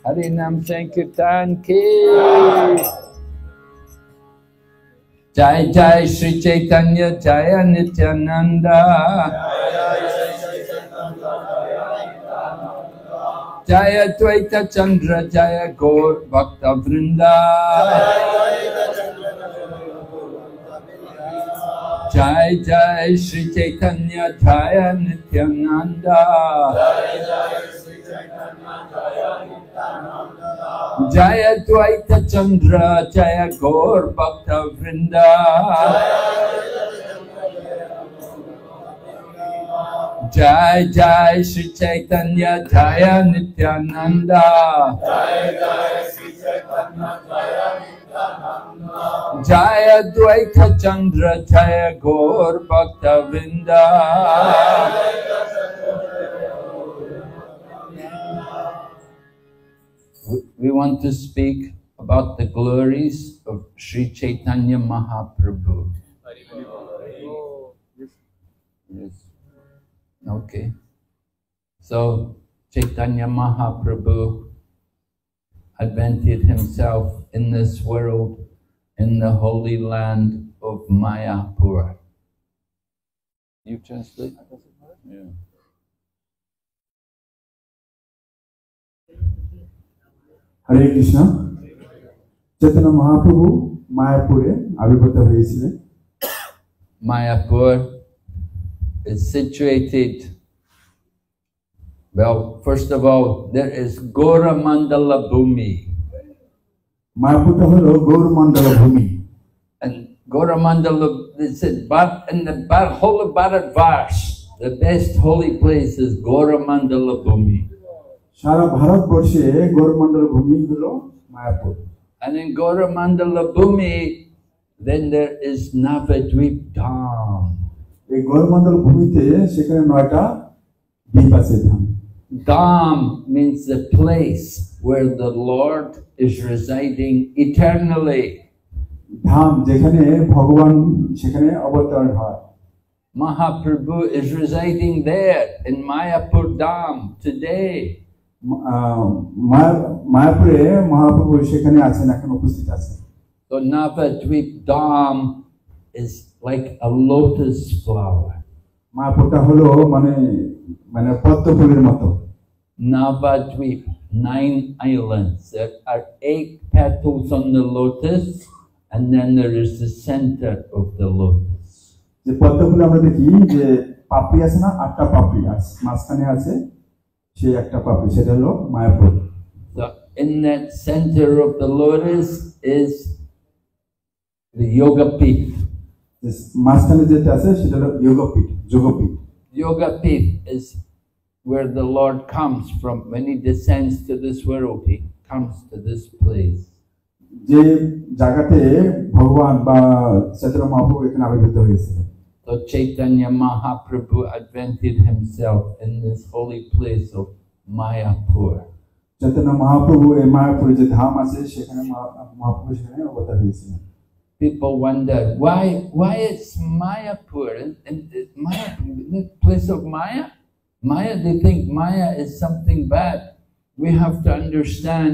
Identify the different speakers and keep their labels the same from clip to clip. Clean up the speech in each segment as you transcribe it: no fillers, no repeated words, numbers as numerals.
Speaker 1: Harinam Sankirtan ki Jai Jai Shri Chaitanya Jaya Nityananda Jaya Dvaita Chandra Jaya Gaur Bhakta Vrinda Jai Jai Shri Chaitanya Jaya Nityananda Jaya Dvaita Chandra Jaya Gaur Bhakta Vrinda Jai Jai Shri Chaitanya Jaya Nityananda Jaya Dvaita Chandra Jaya Gaur Bhakta Vrinda We want to speak about the glories of Sri Chaitanya Mahaprabhu. Yes. Okay. So Chaitanya Mahaprabhu advented himself in this world in the holy land of Mayapur. You translate? Yeah.
Speaker 2: Hare Krishna. Chaitanya Mahaprabhu Mayapure আবির্ভূত হয়েছিলেন।
Speaker 1: Mayapur is situated, well, first of all, there is Gauramandala Bhumi.
Speaker 2: Mayapurটা হলো গৌরমণ্ডল ভূমি।
Speaker 1: And Gauramandala, it said, but in the whole of Bharatvarsh, the best holy place is Gauramandala Bhumi.
Speaker 2: সারা ভারতবর্ষে গৌরমণ্ডল ভূমি হলো Mayapur.
Speaker 1: And in Gauramandala Bhumi, then there is Navadvip Dham.
Speaker 2: এই গৌরমণ্ডল ভূমিতে সেখানে 9টা দ্বীপ আছে ধাম।
Speaker 1: Dham means the place where the Lord is residing eternally.
Speaker 2: ধাম যেখানে ভগবান সেখানে অবতরণ হয়।
Speaker 1: Mahaprabhu is residing there in Mayapur Dham today.
Speaker 2: মায়াপুরে মহাপ্রভু সেখানে আছেন, এখন উপস্থিত আছেন।
Speaker 1: So Navadvip Dham is like a lotus flower.
Speaker 2: মায়াপুরটা হলো মানে পদ্ম ফুলের মতো।
Speaker 1: Navadvip, 9 islands. There are 8 petals on the lotus, and then there is the center of the lotus.
Speaker 2: যে পদ্ম ফুল আমরা দেখি যে পাপড়ি আছে না, 8টা পাপড়ি আছে, মাঝখানে আছে সেই একটা পাপড়ি, সেটা হলো Mayapur.
Speaker 1: So in that center of the lotus is the Yogapith.
Speaker 2: মাঝখানে যেটা আছে সেটা হলো Yogpeeth, Yogpeeth.
Speaker 1: Yogapith is where the Lord comes from. When he descends to this world, he comes to this place.
Speaker 2: যে জায়গাতে ভগবান বা চৈতন্য মহাপ্রভু এখানে আবির্ভূত হয়েছিলেন।
Speaker 1: So Chaitanya Mahaprabhu advented himself in this holy place of Mayapur.
Speaker 2: Chaitanya Mahaprabhu এই মায়াপুরে যে ধাম আছে সেখানে মহাপ্রভু সেখানে অবতার হয়েছিলেন।
Speaker 1: People wonder why it's Mayapur and Mayapur, the place of Maya. Maya, they think Maya is something bad. We have to understand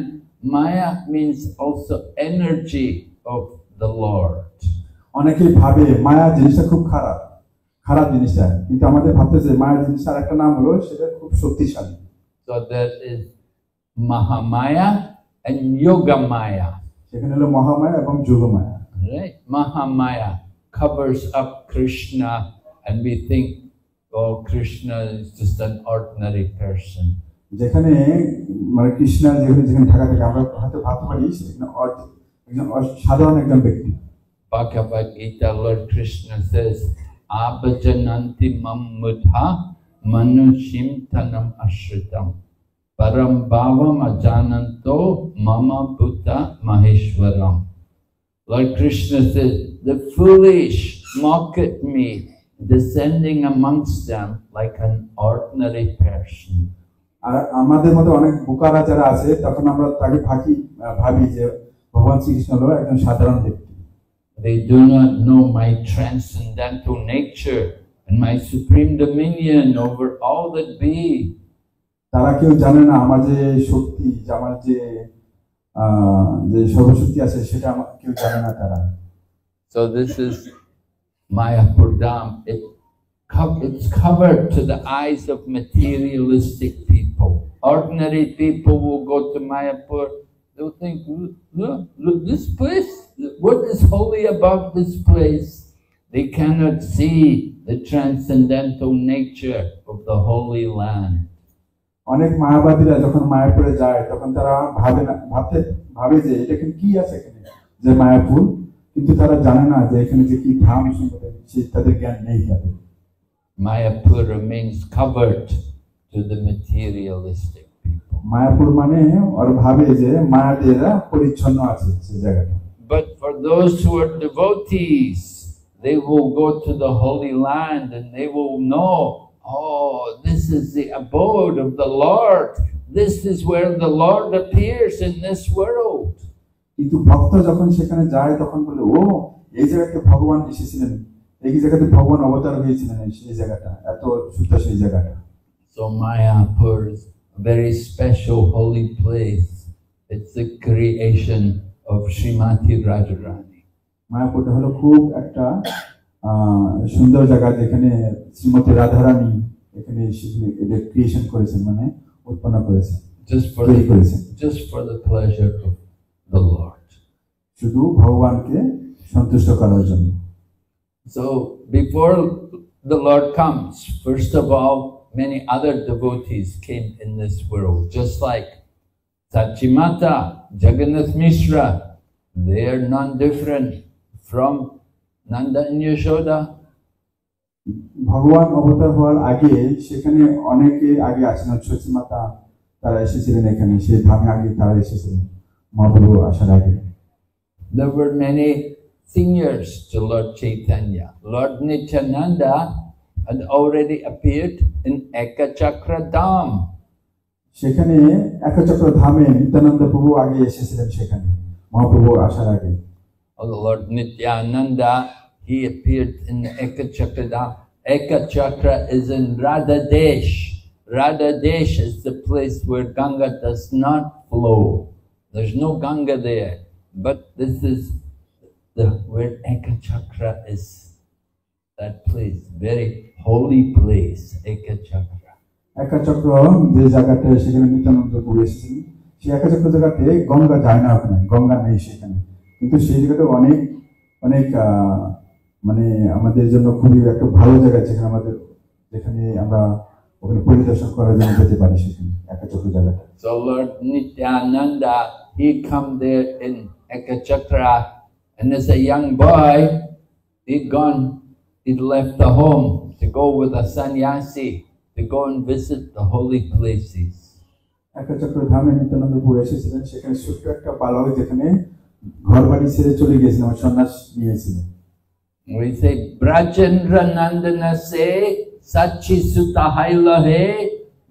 Speaker 1: Maya means also energy of the Lord.
Speaker 2: অনেকেই ভাবে মায়া জিনিসটা খুব খারাপ জিনিসটা, কিন্তু আমাদের ভাবতে যে মায়া জিনিসটার একটা নাম হলো সেটা খুব শক্তিশালী।
Speaker 1: So there is Mahamaya and Yogamaya.
Speaker 2: সেখানে হলো মহামায়া এবং Yogamaya.
Speaker 1: Right? Mahamaya covers up Krishna and we think, oh, Krishna is just an ordinary person.
Speaker 2: যেখানে মানে কৃষ্ণ যেখানে থাকা থাকে আমরা হয়তো ভাবতে পারি সেখানে একজন সাধারণ একজন ব্যক্তি।
Speaker 1: Bhagavad Gita, Lord Krishna says, Abhajananti mam mudha manushim tanam ashritam. param bhavam ajananto mama bhuta maheshwaram. Lord Krishna says, the foolish mock at me, descending amongst them like an ordinary person.
Speaker 2: আর আমাদের মধ্যে অনেক বোকারা যারা আছে তখন আমরা তাকে ভাবি যে ভগবান শ্রীকৃষ্ণ হলো একজন সাধারণ ব্যক্তি।
Speaker 1: They do not know my transcendental nature and my supreme dominion over all that be.
Speaker 2: তারা কেউ জানে না আমার যে শক্তি, আমার যে সর্বশক্তি আছে সেটা কেউ জানে না তারা।
Speaker 1: So this is Mayapur Dham. It's covered to the eyes of materialistic people. Ordinary people will go to Mayapur. They'll think, look, this place, what is holy about this place? They cannot see the transcendental nature of the Holy Land.
Speaker 2: অনেক মায়াবাদীরা যখন মায়াপুরে যায় তখন তারা ভাবে যে এটা কি আছে এখানে, যে মায়াপুর, কিন্তু তারা জানে না যে এখানে যে কি ধাম সম্পর্কে তাদের জ্ঞান নেই তাদের।
Speaker 1: Mayapur remains covered to the materialistic people.
Speaker 2: Mayapur মানে ওরা ভাবে যে মায়াদেরা পরিচ্ছন্ন আছে সেই জায়গাটা।
Speaker 1: But for those who are devotees, they will go to the Holy Land and they will know, oh, this is the abode of the Lord. This is where the Lord appears in this world.
Speaker 2: কিন্তু ভক্ত যখন সেখানে যায় তখন বলে, ও এই জায়গাতে ভগবান এসেছিলেন, এই জায়গাতে ভগবান অবতার হয়েছিলেন, সেই জায়গাটা এত শুদ্ধ সেই জায়গাটা।
Speaker 1: So Mayapur is a very special holy place. It's the creation of Srimati Radharani.
Speaker 2: মায়াপুরটা হলো খুব একটা সুন্দর জায়গা যেখানে শ্রীমতী রাধারানী এখানে এটা ক্রিয়েশন করেছেন, মানে উৎপন্ন করেছেন,
Speaker 1: just for the pleasure of the Lord.
Speaker 2: শুধু ভগবানকে সন্তুষ্ট করার জন্য।
Speaker 1: So before the Lord comes, first of all, many other devotees came in this world, just like Sachimata, Jagannath Mishra. They are non-different from Nanda and Yashoda.
Speaker 2: ভগবান অবতার হওয়ার আগে সেখানে অনেকে আগে আসেন, সচিমাতা তারা এসেছিলেন এখানে, সেই ধামে আগে তারা এসেছিলেন মহাপ্রভু আসার আগে।
Speaker 1: There were many seniors to Lord Chaitanya. Lord Nityananda had already appeared in Ekachakra Dham.
Speaker 2: সেখানে একচক্র ধামে নিত্যানন্দ প্রভু আগে এসেছিলেন সেখানে মহাপ্রভু আসার আগে।
Speaker 1: Lord Nityananda, he appeared in the Ekachakra Dham. Ekachakra is in Radhadesh. Radhadesh is the place where Ganga does not flow. There's no Ganga there. But this is where Ekachakra is. That place, very holy place, Ekachakra.
Speaker 2: একচক্র যে জায়গাটা সেখানে নিত্যানন্দ প্রভু এসেছিলেন, সেই একচক্র জায়গাতে গঙ্গা যায় না, ওখানে গঙ্গা নেই সেখানে, কিন্তু সেই জায়গাটা অনেক অনেক মানে আমাদের জন্য খুবই একটা ভালো জায়গা, যেখানে আমরা ওখানে পরিদর্শন করার জন্য যেতে পারি সেখানে একচক্র জায়গাটা।
Speaker 1: So Lord Nityananda, he come there in Ekachakra, and as a young boy, he'd left the home to go with a sannyasi to go and visit the holy places.
Speaker 2: একচক্র ধামে নিত্যানন্দ প্রভু এসেছিলেন, সেখানে ছোট্ট একটা বালক যেখানে ঘর বাড়ি ছেড়ে চলে গিয়েছিলেন, সন্ন্যাস নিয়েছিলেন।
Speaker 1: We say Brajendra Nandana se Sachi Sutta Hailo he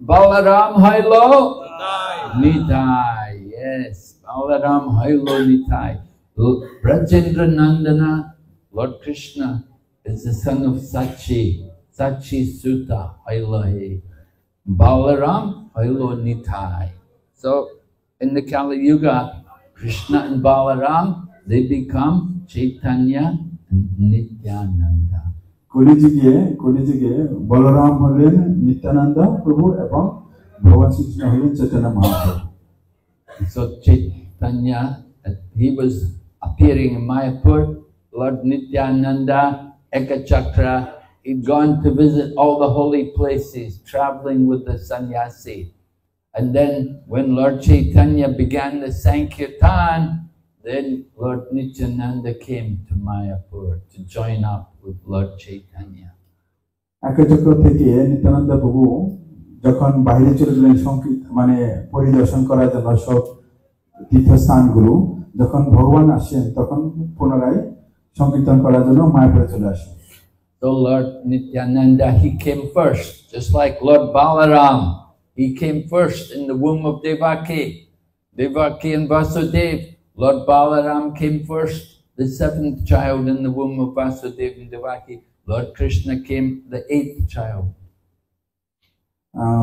Speaker 1: Balaram Hailo Nitai. Yes, Balaram Hailo Nitai. Brajendra Nandana, Lord Krishna, is the son of Sachi. Sachi Sutta Hailo he Balaram Hailo Nitai. So in the Kali Yuga, Krishna and Balaram, they become Chaitanya and Nityananda.
Speaker 2: কলিযুগে বলরাম হলেন নিত্যানন্দ প্রভু এবং ভগবান শ্রীকৃষ্ণ হলেন Chaitanya Mahaprabhu.
Speaker 1: So Chaitanya, he was appearing in Mayapur. Lord Nityananda, Ekachakra, he'd gone to visit all the holy places, traveling with the sannyasi. And then when Lord Chaitanya began the Sankirtan, then Lord Nityananda came to Mayapur to join up with Lord Chaitanya.
Speaker 2: একচক্র থেকে নিত্যানন্দ প্রভু যখন বাইরে চলে গেলেন মানে পরিদর্শন করার জন্য সব তীর্থস্থানগুলো, যখন ভগবান আসেন তখন পুনরায় সংকীর্তন করার জন্য মায়াপুরে চলে আসেন।
Speaker 1: So Lord Nityananda, he came first, just like Lord Balaram. He came first in the womb of Devaki. Devaki and Vasudev. Lord Balaram came first, the 7th child in the womb of Vasudev and Devaki. Lord Krishna came the 8th child.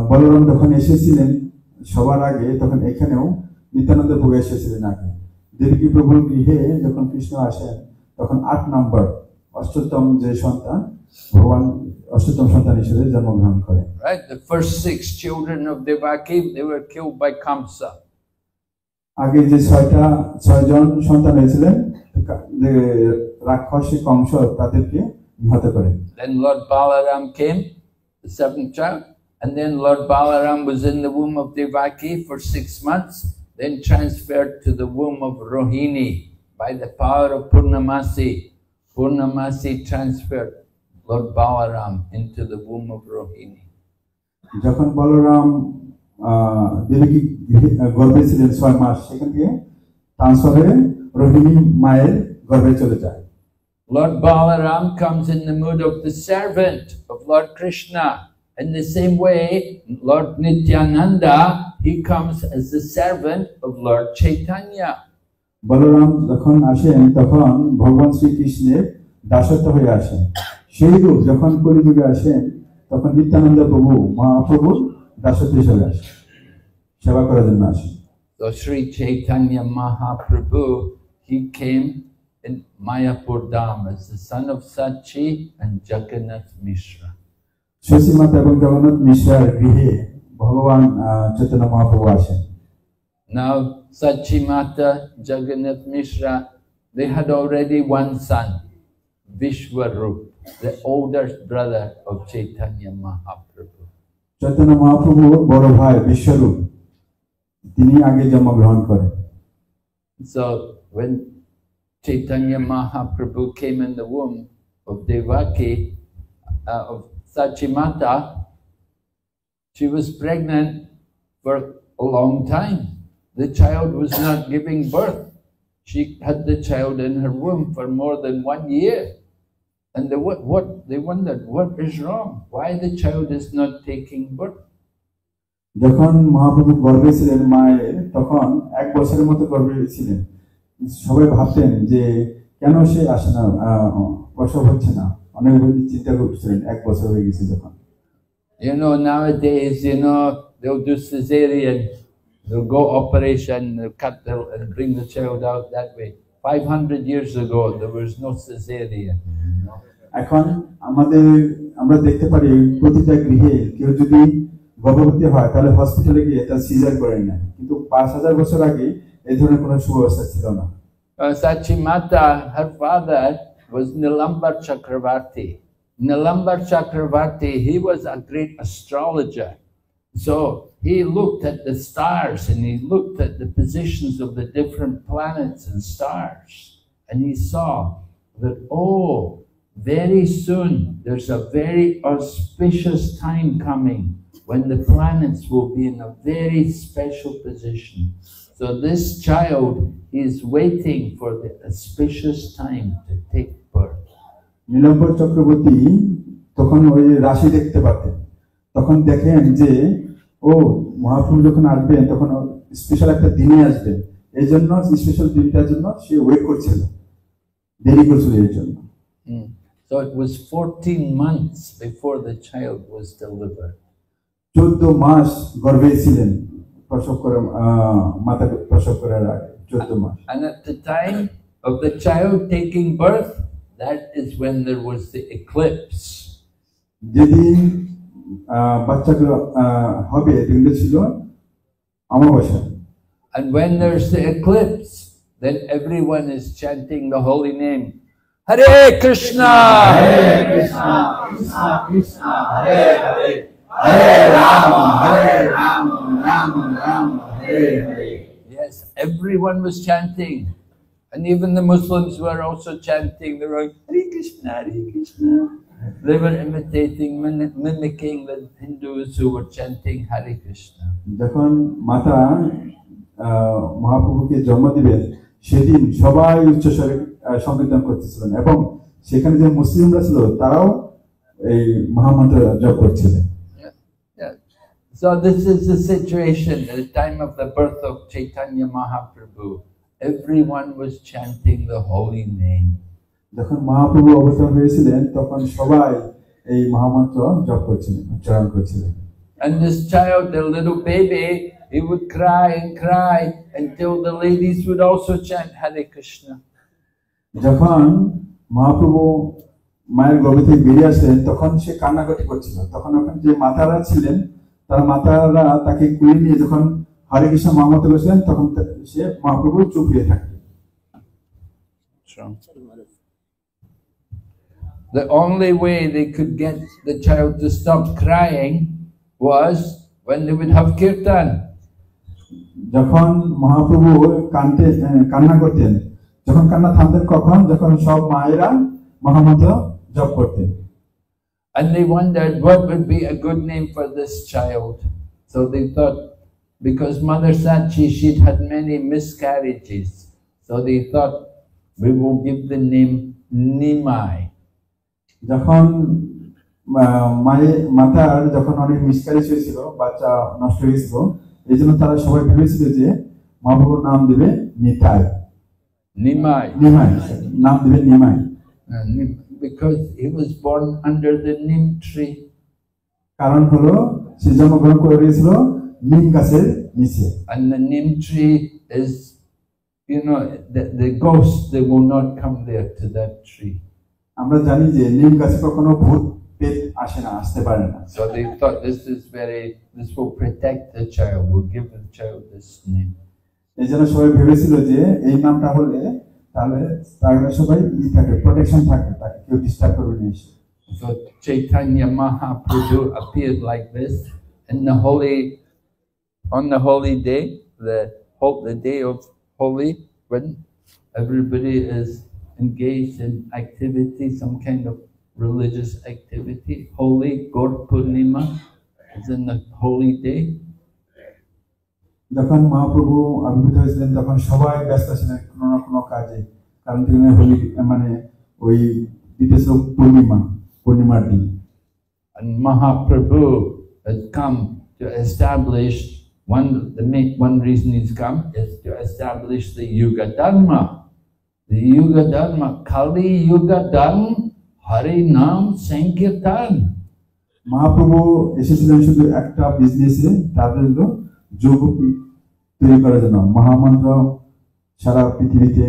Speaker 2: Balaram যখন এসেছিলেন সবার আগে, তখন এখানেও নিত্যানন্দ প্রভু এসেছিলেন আগে। দেবকী প্রভুর গৃহে যখন কৃষ্ণ আসেন তখন 8 নম্বর অষ্টম যে সন্তান, ভগবান অষ্টম সন্তান হিসেবে জন্মগ্রহণ করেন।
Speaker 1: Right, the first 6 children of Devaki, they were killed by Kamsa.
Speaker 2: আগে যে 6 জন সন্তান হয়েছিলেন, যে রাক্ষসী কংস তাদেরকে নিহত করেন।
Speaker 1: Then Lord Balaram came, the 7th child, and then Lord Balaram was in the womb of Devaki for 6 months, then transferred to the womb of Rohini by the power of Purnamasi. Purnamasi transferred Lord Balaram into the womb of Rohini.
Speaker 2: যখন বলরাম দেবকী গর্ভে ছিলেন 6 মাস, সেখান থেকে transfer হয়ে রোহিণী মায়ের গর্ভে চলে যায়।
Speaker 1: Lord Balaram comes in the mood of the servant of Lord Krishna. In the same way, Lord Nityananda, he comes as the servant of Lord Chaitanya.
Speaker 2: Balaram যখন আসেন তখন ভগবান শ্রীকৃষ্ণের দাসত্ব হয়ে আসেন। সেই রূপ যখন কলিযুগে আসেন তখন নিত্যানন্দ প্রভু মহাপ্রভুর দাসত্ব হিসেবে আসেন, সেবা করার জন্য আসেন।
Speaker 1: So Sri Chaitanya Mahaprabhu, he came in Mayapur Dham as the son of Sachi and Jagannath Mishra.
Speaker 2: Shashi মাতা এবং জগন্নাথ মিশ্রার গৃহে ভগবান চৈতন্য মহাপ্রভু আসেন।
Speaker 1: Now Sachi Mata, Jagannath Mishra, they had already one son, Vishwarup, the older brother of Chaitanya Mahaprabhu.
Speaker 2: Chaitanya মহাপ্রভুর বড় ভাই বিশ্বরূপ, তিনি আগে জন্মগ্রহণ করেন।
Speaker 1: So when Chaitanya Mahaprabhu came in the womb of Devaki, of Sachi Mata, she was pregnant for a long time. The child was not giving birth. She had the child in her womb for more than 1 year. And they wondered, what is wrong? Why the child is not taking birth?
Speaker 2: যখন মহাপ্রভু গর্ভে ছিলেন মায়ের, তখন 1 বছরের মতো গর্ভে ছিলেন। সবাই ভাবতেন যে কেন সে আসে না, প্রসব হচ্ছে না। অনেক চিন্তা করছিলেন 1 বছর হয়ে গেছে যখন।
Speaker 1: You know, nowadays, they'll do cesarean, they'll go operation, they'll cut and bring the child out that way. 500 years ago, there was no cesarean.
Speaker 2: এখন আমরা দেখতে পারি প্রতিটা গৃহে কেউ যদি গর্ভবতী হয় তাহলে হসপিটালে গিয়ে তার সিজার করে নেয়, কিন্তু 5000 বছর আগে এই ধরনের কোনো সুব্যবস্থা ছিল না।
Speaker 1: Sachi Mata, her father was Nilambar Chakravarti. Nilambar Chakravarti, he was a great astrologer. So he looked at the stars and he looked at the positions of the different planets and stars. And he saw that, very soon there's a very auspicious time coming when the planets will be in a very special position. So this child is waiting for the auspicious time to take birth.
Speaker 2: নীলম্বর Chakraborty তখন ওই রাশি দেখতে পাতেন, তখন দেখেন যে মহাপ্রভু যখন আসবেন তখন স্পেশাল একটা দিনে আসবেন, এই জন্য স্পেশাল দিনটার জন্য সে ওয়েট করছিল, দেরি করছিল এর জন্য।
Speaker 1: So it was 14 months before the child was delivered.
Speaker 2: 14 মাস গর্ভে ছিলেন, মাতা প্রসব করার আগে 14 মাস।
Speaker 1: And at the time of the child taking birth, that is when there was the eclipse.
Speaker 2: যেদিন বাচ্চাগুলো হবে দিনটা ছিল অমাবস্যা।
Speaker 1: And when there's the eclipse, then everyone is chanting the holy name. Hare Krishna!
Speaker 2: Hare Krishna, Krishna Krishna, Hare Hare, Hare Rama, Hare Rama, Rama Rama, Hare Hare.
Speaker 1: Yes, everyone was chanting. And even the Muslims were also chanting. They were like, Hare Krishna, Hare Krishna. They were imitating, mimicking the Hindus who were chanting Hare Krishna.
Speaker 2: যখন মাতা মহাপ্রভুকে জন্ম দিবেন সেদিন সবাই উচ্চস্বরে সংকীর্তন করতেছিলেন এবং সেখানে যে মুসলিমরা ছিল তারাও এই মহামন্ত্র জপ করছিলেন।
Speaker 1: So this is the situation at the time of the birth of Chaitanya Mahaprabhu. Everyone was chanting the holy name.
Speaker 2: যখন মহাপ্রভু অবতার হয়েছিলেন তখন সবাই এই মহামন্ত্র জপ করছিলেন, উচ্চারণ করছিলেন।
Speaker 1: And this child, the little baby, he would cry and cry until the ladies would also chant Hare Krishna.
Speaker 2: যখন মহাপ্রভু মায়ের গর্ভ থেকে বেরিয়ে আসলেন তখন সে কান্নাকাটি করছিল। তখন ওখানে যে মাতারা ছিলেন তারা মাতারা তাকে কুড়ি নিয়ে যখন হরে কৃষ্ণ মহামন্ত্র করেছিলেন তখন সে মহাপ্রভু চুপ হয়ে থাকতেন।
Speaker 1: The only way they could get the child to stop crying was when they would have kirtan.
Speaker 2: যখন মহাপ্রভু কান্না করতেন, যখন কান্না থামতেন কখন? যখন সব মায়েরা মহামন্ত্র জপ করতেন।
Speaker 1: And they wondered what would be a good name for this child. So they thought, because Mother Sachi, she'd had many miscarriages, so they thought we will give the name Nimai.
Speaker 2: যখন মাতার যখন অনেক miscarriage হয়েছিল, বাচ্চা নষ্ট হয়েছিল, এই জন্য তারা সবাই ভেবেছিল যে মহাপ্রভুর নাম দেবে নিতাই,
Speaker 1: Nimai.
Speaker 2: নিমাই, নাম দেবে Nimai.
Speaker 1: Because he was born under the Nim tree.
Speaker 2: কারণ হলো সে জন্মগ্রহণ করেছিল নিম গাছের নিচে।
Speaker 1: And the Nim tree is, you know, the ghosts, they will not come there to that tree.
Speaker 2: আমরা জানি যে নিম গাছে কখনো ভূত পেট আসে না, আসতে পারে না।
Speaker 1: So they thought this will protect the child, will give the child this name.
Speaker 2: এই জন্য সবাই ভেবেছিল যে এই নামটা হলে তাহলে সবাই থাকে, প্রোটেকশন থাকে, তাকে কেউ ডিস্টার্ব করবে না এসে।
Speaker 1: So Chaitanya Mahaprabhu appeared like this on the holy day, the day of Holi, when everybody is engaged in activity, some kind of religious activity. Holi, Gaur Purnima is in the holy day.
Speaker 2: যখন মহাপ্রভু আবির্ভূত হয়েছিলেন তখন সবাই ব্যস্ত ছিলেন কোনো না কোনো কাজে, কারণ তিনি হোলি মানে ওই দিতেছিল পূর্ণিমার দিন।
Speaker 1: And Mahaprabhu has come to establish one reason he's come is to establish the Yuga Dharma. The Yuga Dharma, Kali Yuga Dharma, Hari Nam Sankirtan.
Speaker 2: Mahaprabhu এসেছিলেন শুধু একটা বিজনেসে, তাদের হলো যোগ তৈরি করার জন্য, মহামন্ত্র সারা পৃথিবীতে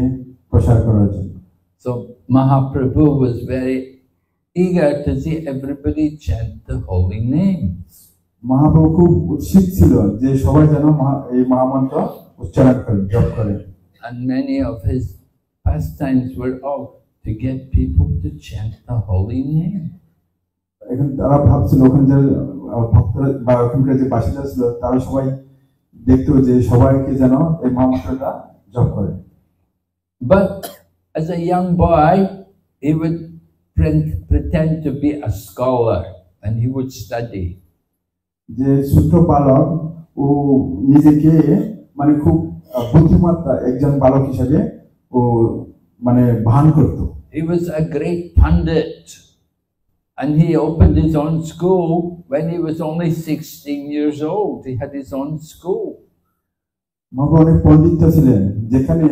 Speaker 2: প্রসার করার জন্য।
Speaker 1: So Mahaprabhu was very eager to see everybody chant the holy names.
Speaker 2: Mahaprabhu খুব উৎসুক ছিল যে সবাই যেন এই মহামন্ত্র উচ্চারণ করে, জপ করে।
Speaker 1: And many of his pastimes were all to get people to chant the holy name.
Speaker 2: এখন তারা ভাবছিল, ওখানে যে ভক্তরা বা ওখানকার যে বাসিন্দা ছিল তারা সবাই দেখতো যে সবাইকে যেন এই মহামন্ত্রটা জপ করে।
Speaker 1: But as a young boy, he would pretend to be a scholar and he would study.
Speaker 2: যে ছোট বালক ও নিজেকে মানে খুব বুদ্ধিমত্তা একজন বালক হিসেবে ও মানে ভান করত।
Speaker 1: He was a great pandit and he opened his own school when he was only 16 years old. He had his own school.
Speaker 2: Mahaprabhu অনেক পণ্ডিত ছিলেন, যেখানে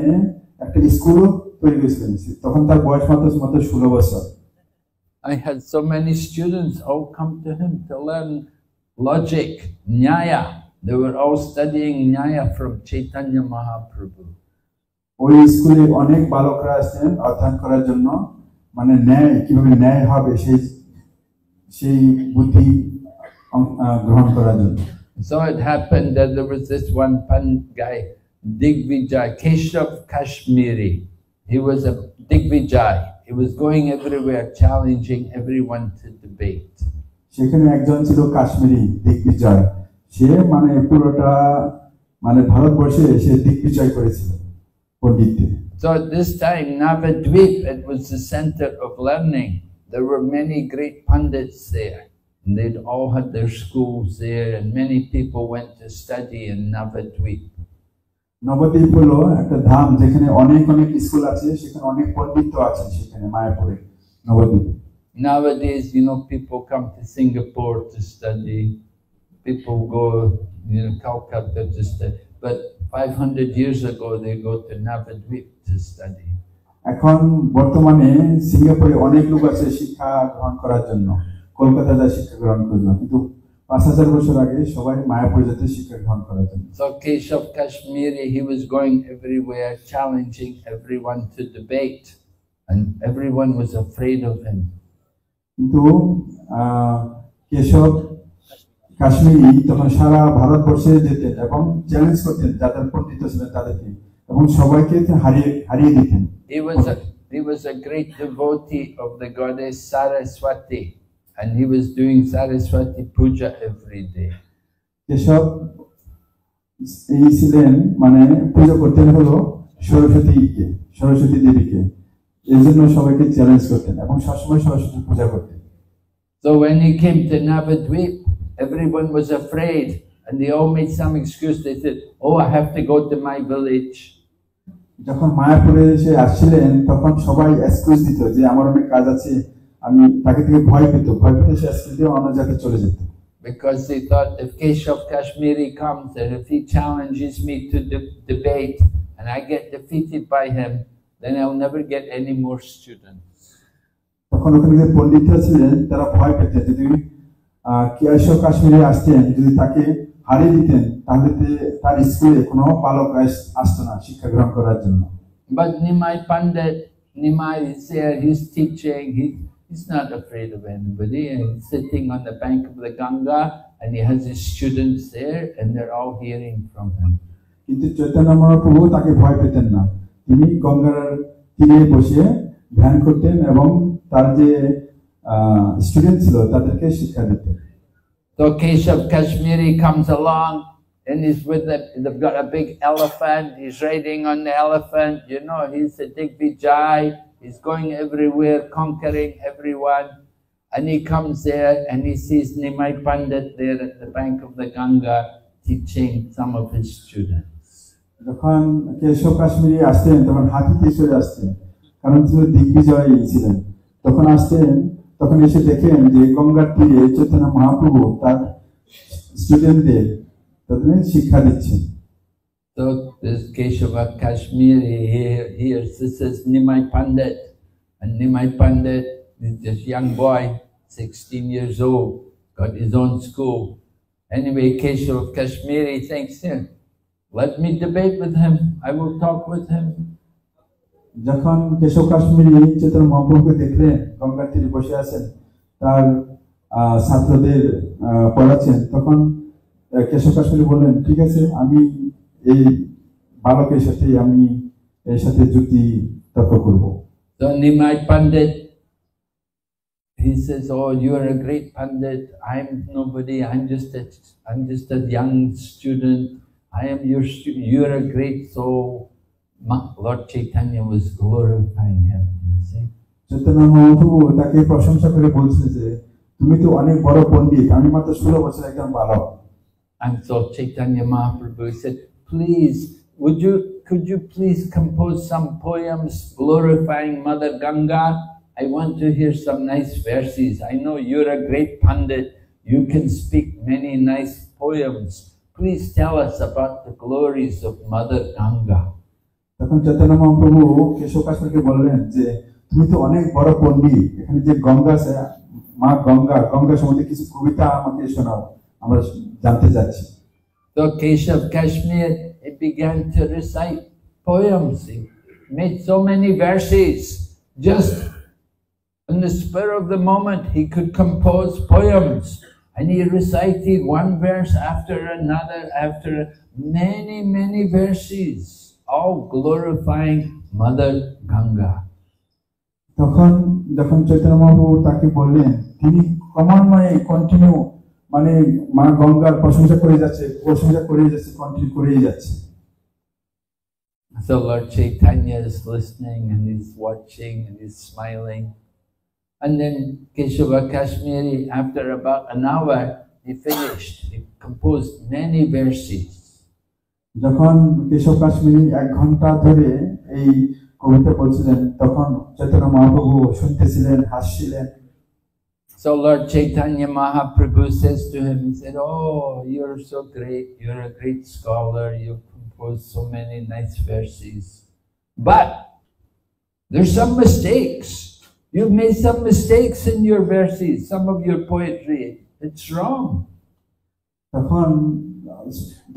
Speaker 2: একটা স্কুলও তৈরি করেছিলেন, তখন তার বয়স মাত্র 16 বছর।
Speaker 1: I had so many students all come to him to learn logic, Nyaya. They were all studying Nyaya from Chaitanya Mahaprabhu.
Speaker 2: ওই স্কুলে অনেক বালকরা আসতেন অধ্যয়ন করার জন্য, মানে ন্যায় কিভাবে ন্যায় হবে সেই বুদ্ধি গ্রহণ করার জন্য।
Speaker 1: So it happened that there was this one guy, Digvijay, Keshav Kashmiri. He was a Digvijay. He was going everywhere challenging everyone to debate.
Speaker 2: সেখানে একজন ছিল কাশ্মীরি দিগ্বিজয়, সে মানে পুরোটা মানে ভারতবর্ষে সে দিগ্বিজয় করেছিল পণ্ডিতদের।
Speaker 1: So at this time, Navadvip, it was the center of learning. there were many great pandits there. And they'd all had their schools there, and many people went to study in Navadvip.
Speaker 2: Nabadwip হলো একটা ধাম যেখানে অনেক অনেক school আছে, সেখানে অনেক পণ্ডিত আছে সেখানে মায়াপুরে Nabadwip.
Speaker 1: Nowadays, people come to Singapore to study. People go, Calcutta to study. But 500 years ago, they go to Navadvip to study.
Speaker 2: এখন বর্তমানে সিঙ্গাপুরে অনেক লোক আছে শিক্ষা গ্রহণ করার জন্য, কলকাতা যায় শিক্ষা গ্রহণ করার জন্য, কিন্তু 5000 বছর আগে সবাই মায়াপুরে যেত শিক্ষা গ্রহণ করার জন্য।
Speaker 1: So Keshav Kashmiri, he was going everywhere, challenging everyone to debate, and everyone was afraid of him.
Speaker 2: কিন্তু কেশব কাশ্মীরি তখন সারা ভারতবর্ষে যেতেন এবং চ্যালেঞ্জ করতেন যাদের পণ্ডিত ছিলেন তাদেরকে, এবং সবাইকে হারিয়ে দিতেন।
Speaker 1: He was a great devotee of the goddess Saraswati, and he was doing Saraswati puja every day.
Speaker 2: Keshab এই ছিলেন মানে পূজা করতেন হলো সরস্বতী দেবীকে, এই জন্য সবাইকে চ্যালেঞ্জ করতেন এবং সবসময় সরস্বতী পূজা করতেন।
Speaker 1: So when he came to Navadvip, everyone was afraid, and they all made some excuse. They said, "Oh, I have to go to my village."
Speaker 2: যখন মায়াপুরে এসে আসছিলেন তখন সবাই এক্সকিউজ দিত যে আমার অনেক কাজ আছে, আমি তাকে থেকে ভয় পেতে সে এক্সকিউজ দিয়ে অন্য জায়গায় চলে যেত।
Speaker 1: Because they thought if Keshav Kashmiri comes and if he challenges me to debate and I get defeated by him, then I'll never get any more students.
Speaker 2: তখন ওখানে যে পণ্ডিতরা ছিলেন তারা ভয় পেতেন যদি কেশব কাশ্মীরে আসতেন, যদি তাকে হারিয়ে দিতেন তাহলে তার স্কুলে কোনো বালক আসতো না শিক্ষা গ্রহণ করার জন্য।
Speaker 1: But Nimai Pandit, Nimai is there, he's teaching, he's not afraid of anybody, and he's sitting on the bank of the Ganga and he has his students there and they're all hearing from him.
Speaker 2: কিন্তু চৈতন্য মহাপ্রভু তাকে ভয় পেতেন না, তিনি গঙ্গার তীরে বসে ধ্যান করতেন এবং তার যে স্টুডেন্ট ছিল তাদেরকে শিক্ষা দিতেন।
Speaker 1: So Keshav Kashmiri comes along and he's they've got a big elephant, he's riding on the elephant, he's a Digvijay, he's going everywhere, conquering everyone. And he comes there and he sees Nimai Pandit there at the bank of the Ganga teaching some of his students.
Speaker 2: যখন কেশব কাশ্মীরি আসতেন তখন হাতিতে চলে আসতেন, কারণ তিনি দিগ্বিজয় ছিলেন। তখন আসতেন, তখন এসে দেখেন যে গঙ্গার তীরে চৈতন্য মহাপ্রভু তার স্টুডেন্টদের তাদের শিক্ষা দিচ্ছেন।
Speaker 1: So this Keshava Kashmiri hears this is Nimai Pandit, and Nimai Pandit is this young boy, 16 years old, got his own school. Anyway, Keshava Kashmiri thinks, let me debate with him, I will talk with him.
Speaker 2: যখন কেশব কাশ্মীরি চৈতন্য মহাপ্রভুকে দেখলেন গঙ্গার তীরে বসে আছেন, তার ছাত্রদের পড়াচ্ছেন, তখন কেশব কাশ্মীরি বললেন, ঠিক আছে, আমি এই বালকের সাথে যুক্তি তর্ক করব।
Speaker 1: So Nimai Pandit, he says, "Oh, you are a great Pandit. I'm nobody. I'm just a young student. I am your student. You are a great soul." Lord Chaitanya was glorifying him. You see?
Speaker 2: Chaitanya Mahaprabhu তাকে প্রশংসা করে বলছে যে তুমি তো অনেক বড় পণ্ডিত, আমি মাত্র 16 বছর একজন বালক।
Speaker 1: And so Chaitanya Mahaprabhu said, "Please, could you please compose some poems glorifying Mother Ganga? I want to hear some nice verses. I know you're a great Pandit. You can speak many nice poems. Please tell us about the glories of Mother Ganga."
Speaker 2: তখন চৈতন্য মহাপ্রভু কেশব কাশ্মীরকে বললেন যে তুমি তো অনেক বড় পণ্ডিত, এখানে যে গঙ্গা আছে, মা গঙ্গা সম্বন্ধে কিছু কবিতা আমাকে শোনাও, আমরা জানতে চাচ্ছি।
Speaker 1: So Keshav Kashmir, he began to recite poems. He made so many verses. Just in the spur of the moment, he could compose poems. And he recited one verse after another, after many, many verses, all glorifying Mother Ganga.
Speaker 2: তখন যখন চৈতন্য মহাপ্রভু তাকে বললেন, তিনি ক্রমান্বয়ে continue মানে মা গঙ্গার প্রশংসা করে যাচ্ছে, কন্টিনিউ করেই যাচ্ছে।
Speaker 1: So Lord Chaitanya is listening and he's watching and he's smiling. And then Keshava Kashmiri, after about an hour, he finished. He composed many verses.
Speaker 2: যখন কেশব কাশ্মীরি 1 ঘন্টা ধরে এই কবিতা বলছিলেন তখন Chaitanya Mahaprabhu শুনতেছিলেন, হাসছিলেন।
Speaker 1: So Lord Chaitanya Mahaprabhu says to him, he said, "Oh, you're so great, you're a great scholar, you've composed so many nice verses. But there's some mistakes. You've made some mistakes in your verses, some of your poetry. It's wrong."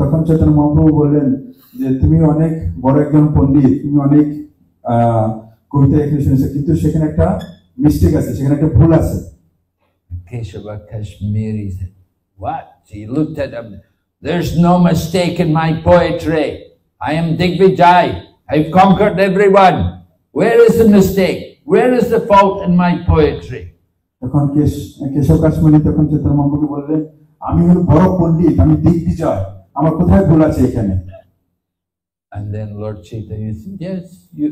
Speaker 2: তখন চৈতন্য মহাপ্রভু বললেন যে তুমি অনেক বড় একজন পণ্ডিত, তুমি অনেক কবিতা লিখে শুনেছো, কিন্তু সেখানে একটা মিস্টেক আছে, সেখানে একটা ভুল আছে।
Speaker 1: Keshava Kashmiri said, "What?" He looked at him. "There's no mistake in my poetry. I am Digvijay. I've conquered everyone. Where is the mistake? Where is the fault in my poetry?"
Speaker 2: তখন কেশব কাশ্মীরি তখন চৈতন্য মহাপ্রভু বললেন, আমি হলো বড় পণ্ডিত, আমি দিগ্বিজয়, আমার কোথায় ভুল আছে এখানে?
Speaker 1: And then Lord Chaitanya said, "Yes, you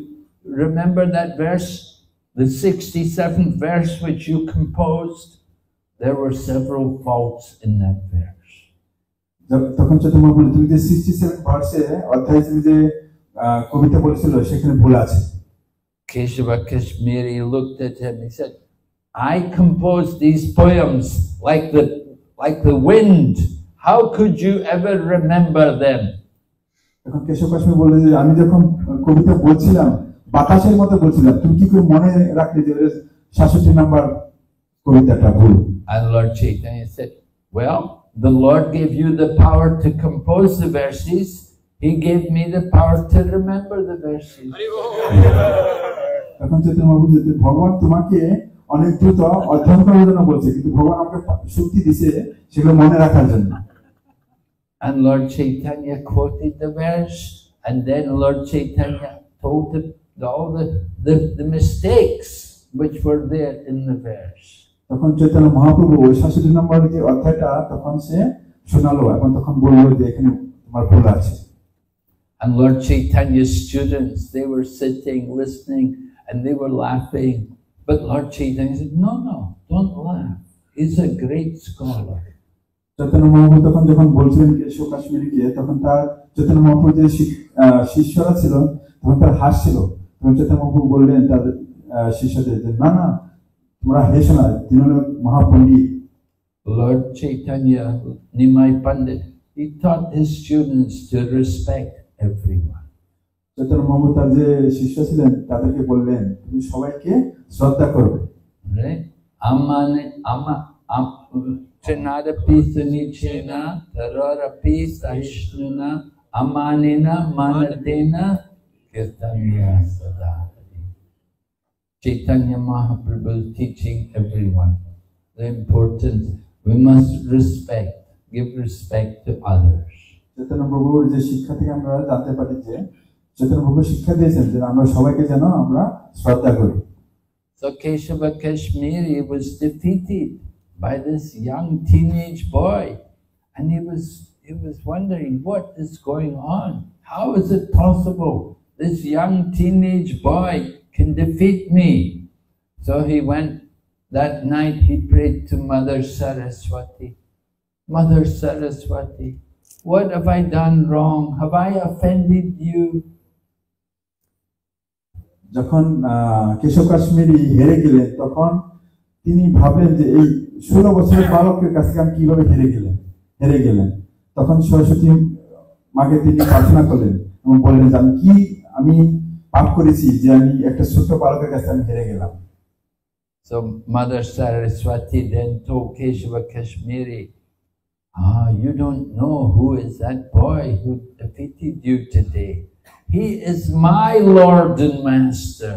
Speaker 1: remember that verse, the 67th verse which you composed? There were several faults in that verse."
Speaker 2: তখন চৈতন্য মহাপ্রভু তুমি যে 67 ভার্সে অধ্যায়ে তুমি যে কবিতা বলেছিল সেখানে ভুল আছে।
Speaker 1: Keshava Kashmiri looked at him. He said, "I composed these poems like the wind. How could you ever remember them?"
Speaker 2: তখন কেশব কাশ্মীর বললেন যে আমি যখন কবিতা বলছিলাম বাতাসের মতো বলছিলাম, তুমি কি করে মনে রাখলে যে 67 নম্বর কবিতাটা ভুল?
Speaker 1: And Lord Chaitanya said, "Well, the Lord gave you the power to compose the verses. He gave me the power to remember the verses."
Speaker 2: তখন চৈতন্য মহাপ্রভু বললেন, ভগবান তোমাকে অনেক দ্রুত অধ্যয়ন করার জন্য বলছে, কিন্তু ভগবান আমাকে শক্তি দিয়েছে সেগুলো মনে রাখার জন্য।
Speaker 1: And Lord Chaitanya quoted the verse, and then Lord Chaitanya told him all the mistakes which were there in the verse.
Speaker 2: তখন চৈতন্য মহাপ্রভু 67 নম্বর যে অধ্যায়টা তখন সে শোনালো, এবং তখন বললো যে এখানে তোমার ভুল আছে।
Speaker 1: And Lord Chaitanya's students, they were sitting, listening, and they were laughing. But Lord Chaitanya said, "No, don't laugh. He's a great scholar."
Speaker 2: Chaitanya Mahaprabhu তখন যখন বলছিলেন কেশব কাশ্মীরিকে, তখন তার চৈতন্য মহাপ্রভু যে শিষ্যরা ছিল তখন তার হাসছিল। তখন চৈতন্য মহাপ্রভু বললেন তাদের শিষ্যদের যে না, তোমরা হেসো না, তিনি হলেন মহাপণ্ডিত।
Speaker 1: Lord Chaitanya, Nimai Pandit, he taught his students to respect everyone.
Speaker 2: Chaitanya Mahaprabhu তার যে শিষ্য ছিলেন তাদেরকে বললেন তুমি সবাইকে শ্রদ্ধা করবে।
Speaker 1: Right? Trinadapi Sunichena, Tararapi Sahishnuna, Amanina, Manadena, Kirtanya Sadhari. Chaitanya Mahaprabhu is teaching everyone the importance. We must give respect to others.
Speaker 2: Chaitanya প্রভুর যে শিক্ষা থেকে আমরা জানতে পারি যে চৈতন্য প্রভু শিক্ষা দিয়েছেন যে আমরা সবাইকে যেন আমরা শ্রদ্ধা করি।
Speaker 1: So Keshava Kashmiri was defeated by this young teenage boy, and he was wondering what is going on. How is it possible this young teenage boy can defeat me? So he went that night. He prayed to Mother Saraswati. Mother Saraswati, what have I done wrong? Have I offended you?
Speaker 2: যখন কেশব কাশ্মীরি হেরে গেলেন তখন তিনি ভাবলেন যে এই 16 বছরের বালকের কাছে আমি কিভাবে হেরে গেলেন। তখন সরস্বতী মাকে তিনি প্রার্থনা করলেন এবং বললেন যে আমি পাপ করেছি যে আমি একটা ছোট বালকের কাছে আমি হেরে গেলাম।
Speaker 1: So Mother Saraswati then told Keshava Kashmiri, you don't know who is that boy who defeated you today. He is my Lord and Master.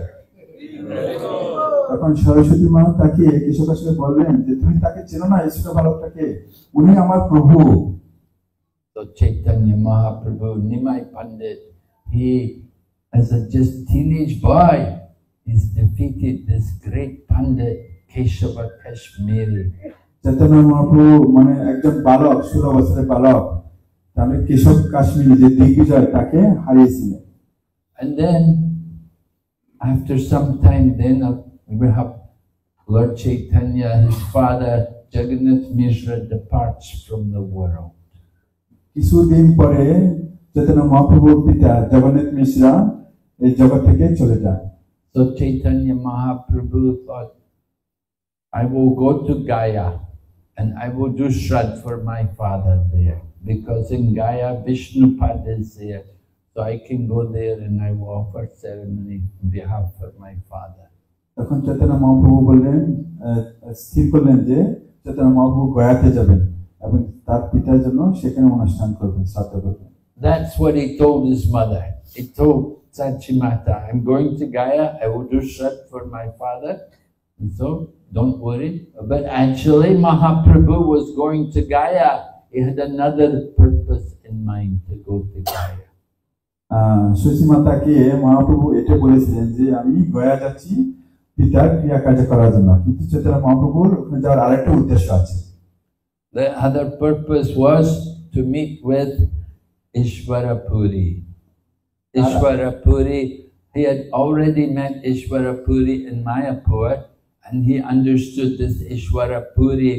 Speaker 2: তখন সরস্বতী মা তাকে কেশব কাশ্মীরি বললেন যে তুমি তাকে চেনো না, এই ছোট বালকটাকে, উনি আমার প্রভু।
Speaker 1: So Chaitanya Mahaprabhu, Nimai Pandit, he as a just teenage boy, he's defeated this great Pandit Keshava Kashmiri.
Speaker 2: Chaitanya Mahaprabhu মানে একজন বালক, 16 বছরের বালক, তাহলে কেশব কাশ্মীরি যে দিগ্বিজয় তাকে হারিয়েছিলেন।
Speaker 1: And then after some time, then we have Lord Chaitanya, his father, Jagannath Mishra, departs from the world.
Speaker 2: কিছুদিন পরে চৈতন্য মহাপ্রভুর পিতা জগন্নাথ মিশ্রা এই জগৎ থেকে চলে যান।
Speaker 1: So Chaitanya Mahaprabhu thought, I will go to Gaya and I will do Shraddha for my father there, because in Gaya Vishnupad is there, so I can go there and I will offer ceremony on behalf of my father.
Speaker 2: তখন চৈতন্য মহাপ্রভু বললেন, স্থির করলেন যে চৈতন্য মহাপ্রভু গয়াতে যাবেন এবং তার পিতার জন্য সেখানে অনুষ্ঠান করবেন, শ্রাদ্ধ করবেন।
Speaker 1: That's what he told his mother. He told Sachimata, I'm going to Gaya, I will do Shraddha for my father, and so don't worry. But actually Mahaprabhu was going to Gaya. He had another purpose in mind to go to Gaya.
Speaker 2: সুচিমাতাকে Mahaprabhu এটা বলেছিলেন যে আমি গয়া যাচ্ছি পিতার ক্রিয়া কার্য করার জন্য, কিন্তু চৈতন্য মহাপ্রভুর ওখানে যাওয়ার আরেকটা উদ্দেশ্য আছে।
Speaker 1: The other purpose was to meet with Ishwarapuri. Ishwarapuri, he had already met Ishwarapuri in Mayapur, and he understood this Ishwarapuri,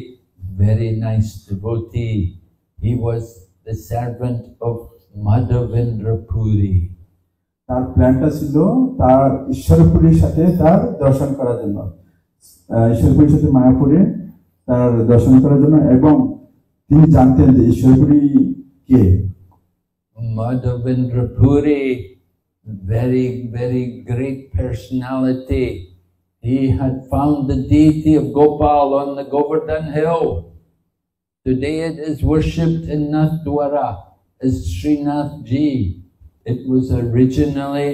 Speaker 1: very nice devotee. He was the servant of Madhavendra Puri.
Speaker 2: তার প্ল্যানটা ছিল তার ঈশ্বরপুরীর সাথে তার দর্শন করার জন্য, ঈশ্বরপুরীর সাথে মায়াপুরে তার দর্শন করার জন্য, এবং তিনি জানতেন যে ঈশ্বরপুরী কে।
Speaker 1: Madhavendra Puri, very, very great personality. He had found the deity of Gopal on the Govardhan hill. Today it is worshipped in Nathdwara as Srinath Ji. It was originally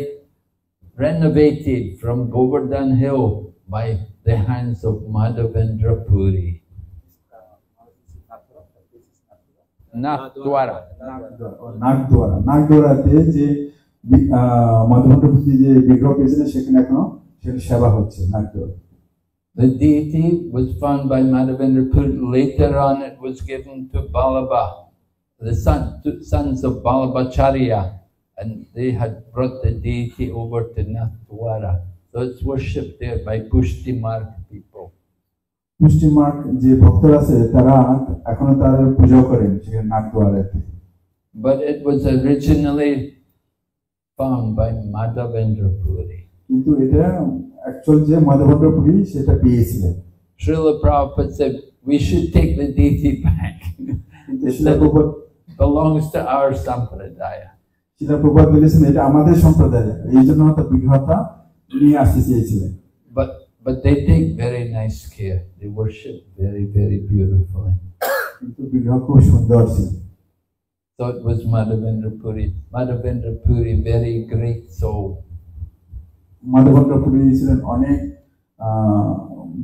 Speaker 1: renovated from Govardhan hill by the hands of Madhavendra Puri. Nathdwara.
Speaker 2: নাগদোয়ারাতে যে মাধবেন্দ্র পুরী যে বিগ্রহ পেয়েছিল সেখানে এখনো সেখানে সেবা হচ্ছে নাগদোয়ারা।
Speaker 1: The deity was found by Madhavendra Puri. Later on it was given to Balaba, the sons of Balabacharya, and they had brought the deity over to Nathdwara. So it's worshipped there by Pushti Marg people.
Speaker 2: পুষ্টি মার্গ যে ভক্তরা আছে তারা এখনো তাদের পূজা করেন সেখানে নাগদোয়ারাতে।
Speaker 1: But it was originally found by Madhavendra Puri.
Speaker 2: কিন্তু এটা অ্যাকচুয়াল যে মাধবেন্দ্র পুরী সেটা পেয়েছিলেন।
Speaker 1: Srila Prabhupada said we should take the deity back. It belongs to our sampradaya.
Speaker 2: শিলা প্রভুপাদ বলেছেন এটা আমাদের সম্প্রদায়, এই জন্য তার বিগ্রহটা নিয়ে আসতে চেয়েছিলেন।
Speaker 1: But they take very nice care. They worship very, very beautifully.
Speaker 2: কিন্তু বিগ্রহ খুব সুন্দর ছিল।
Speaker 1: So it was Madhavendra Puri. Madhavendra Puri, very great soul.
Speaker 2: Madhavendra Puri ছিলেন অনেক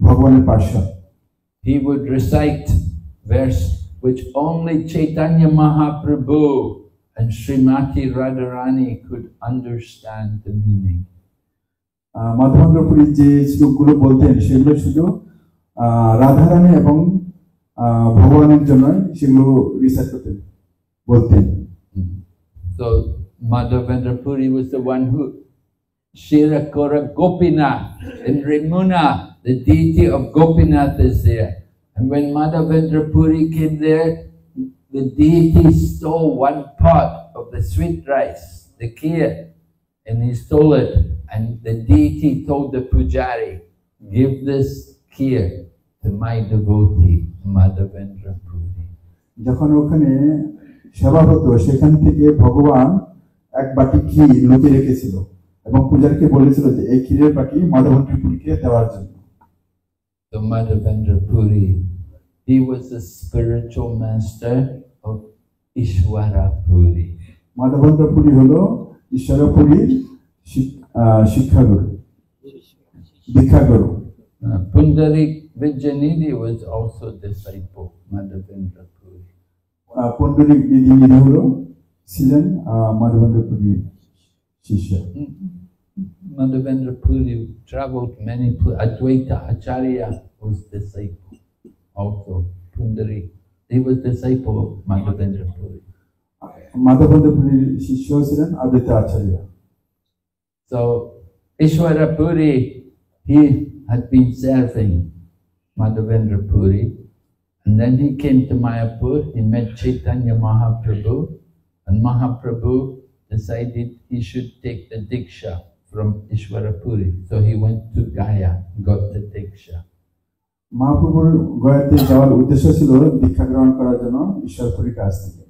Speaker 2: ভগবানের পার্শ্বদ।
Speaker 1: He would recite verse which only Chaitanya Mahaprabhu and Srimati Radharani could understand the meaning.
Speaker 2: Madhavendra Puri যে শ্লোকগুলো বলতেন সেগুলো শুধু রাধারানী এবং ভগবানের জন্য সেগুলো রিসার্চ করতেন, বলতেন।
Speaker 1: So Madhavendra Puri was the one who Shirakura Gopinath in Rimuna, the deity of Gopinath is there. And when Madhavendra Puri came there, the deity stole one pot of the sweet rice, the kheer, and he stole it. And the deity told the pujari, give this kheer to my devotee, Madhavendra Puri.
Speaker 2: যখন ওখানে সেবা হতো সেখান থেকে ভগবান এক বাটি ক্ষীর লুকিয়ে রেখেছিল এবং পূজারীকে বলেছিল যে এই ক্ষীরের বাটি মাধবেন্দ্র পুরীকে দেওয়ার জন্য।
Speaker 1: So Madhavendra Puri, he was the spiritual master of Ishwara Puri.
Speaker 2: Madhavendra Puri হলো ঈশ্বরপুরীর শিক্ষাগুরু, দীক্ষাগুরু।
Speaker 1: Pundarik Vijayanidhi was also a disciple of Madhavendra Puri.
Speaker 2: Pundarik বিধিনিধি হলো ছিলেন মাধবেন্দ্র পুরীর শিষ্য।
Speaker 1: Madhavendra Puri traveled many places. Advaita Acharya was disciple also. Pundarik, he was disciple of Madhavendra Puri.
Speaker 2: Madhavendra পুরীর শিষ্য ছিলেন অদ্বৈত আচার্য।
Speaker 1: So Ishwara Puri, he had been serving Madhavendra Puri. And then he came to Mayapur, he met Chaitanya Mahaprabhu, and Mahaprabhu decided he should take the Diksha from Ishwarapuri. So he went to Gaya, got the Diksha.
Speaker 2: মহাপ্রভুর গয়াতে যাওয়ার উদ্দেশ্য ছিল দীক্ষা গ্রহণ করার জন্য ঈশ্বরপুরীর কাছ থেকে।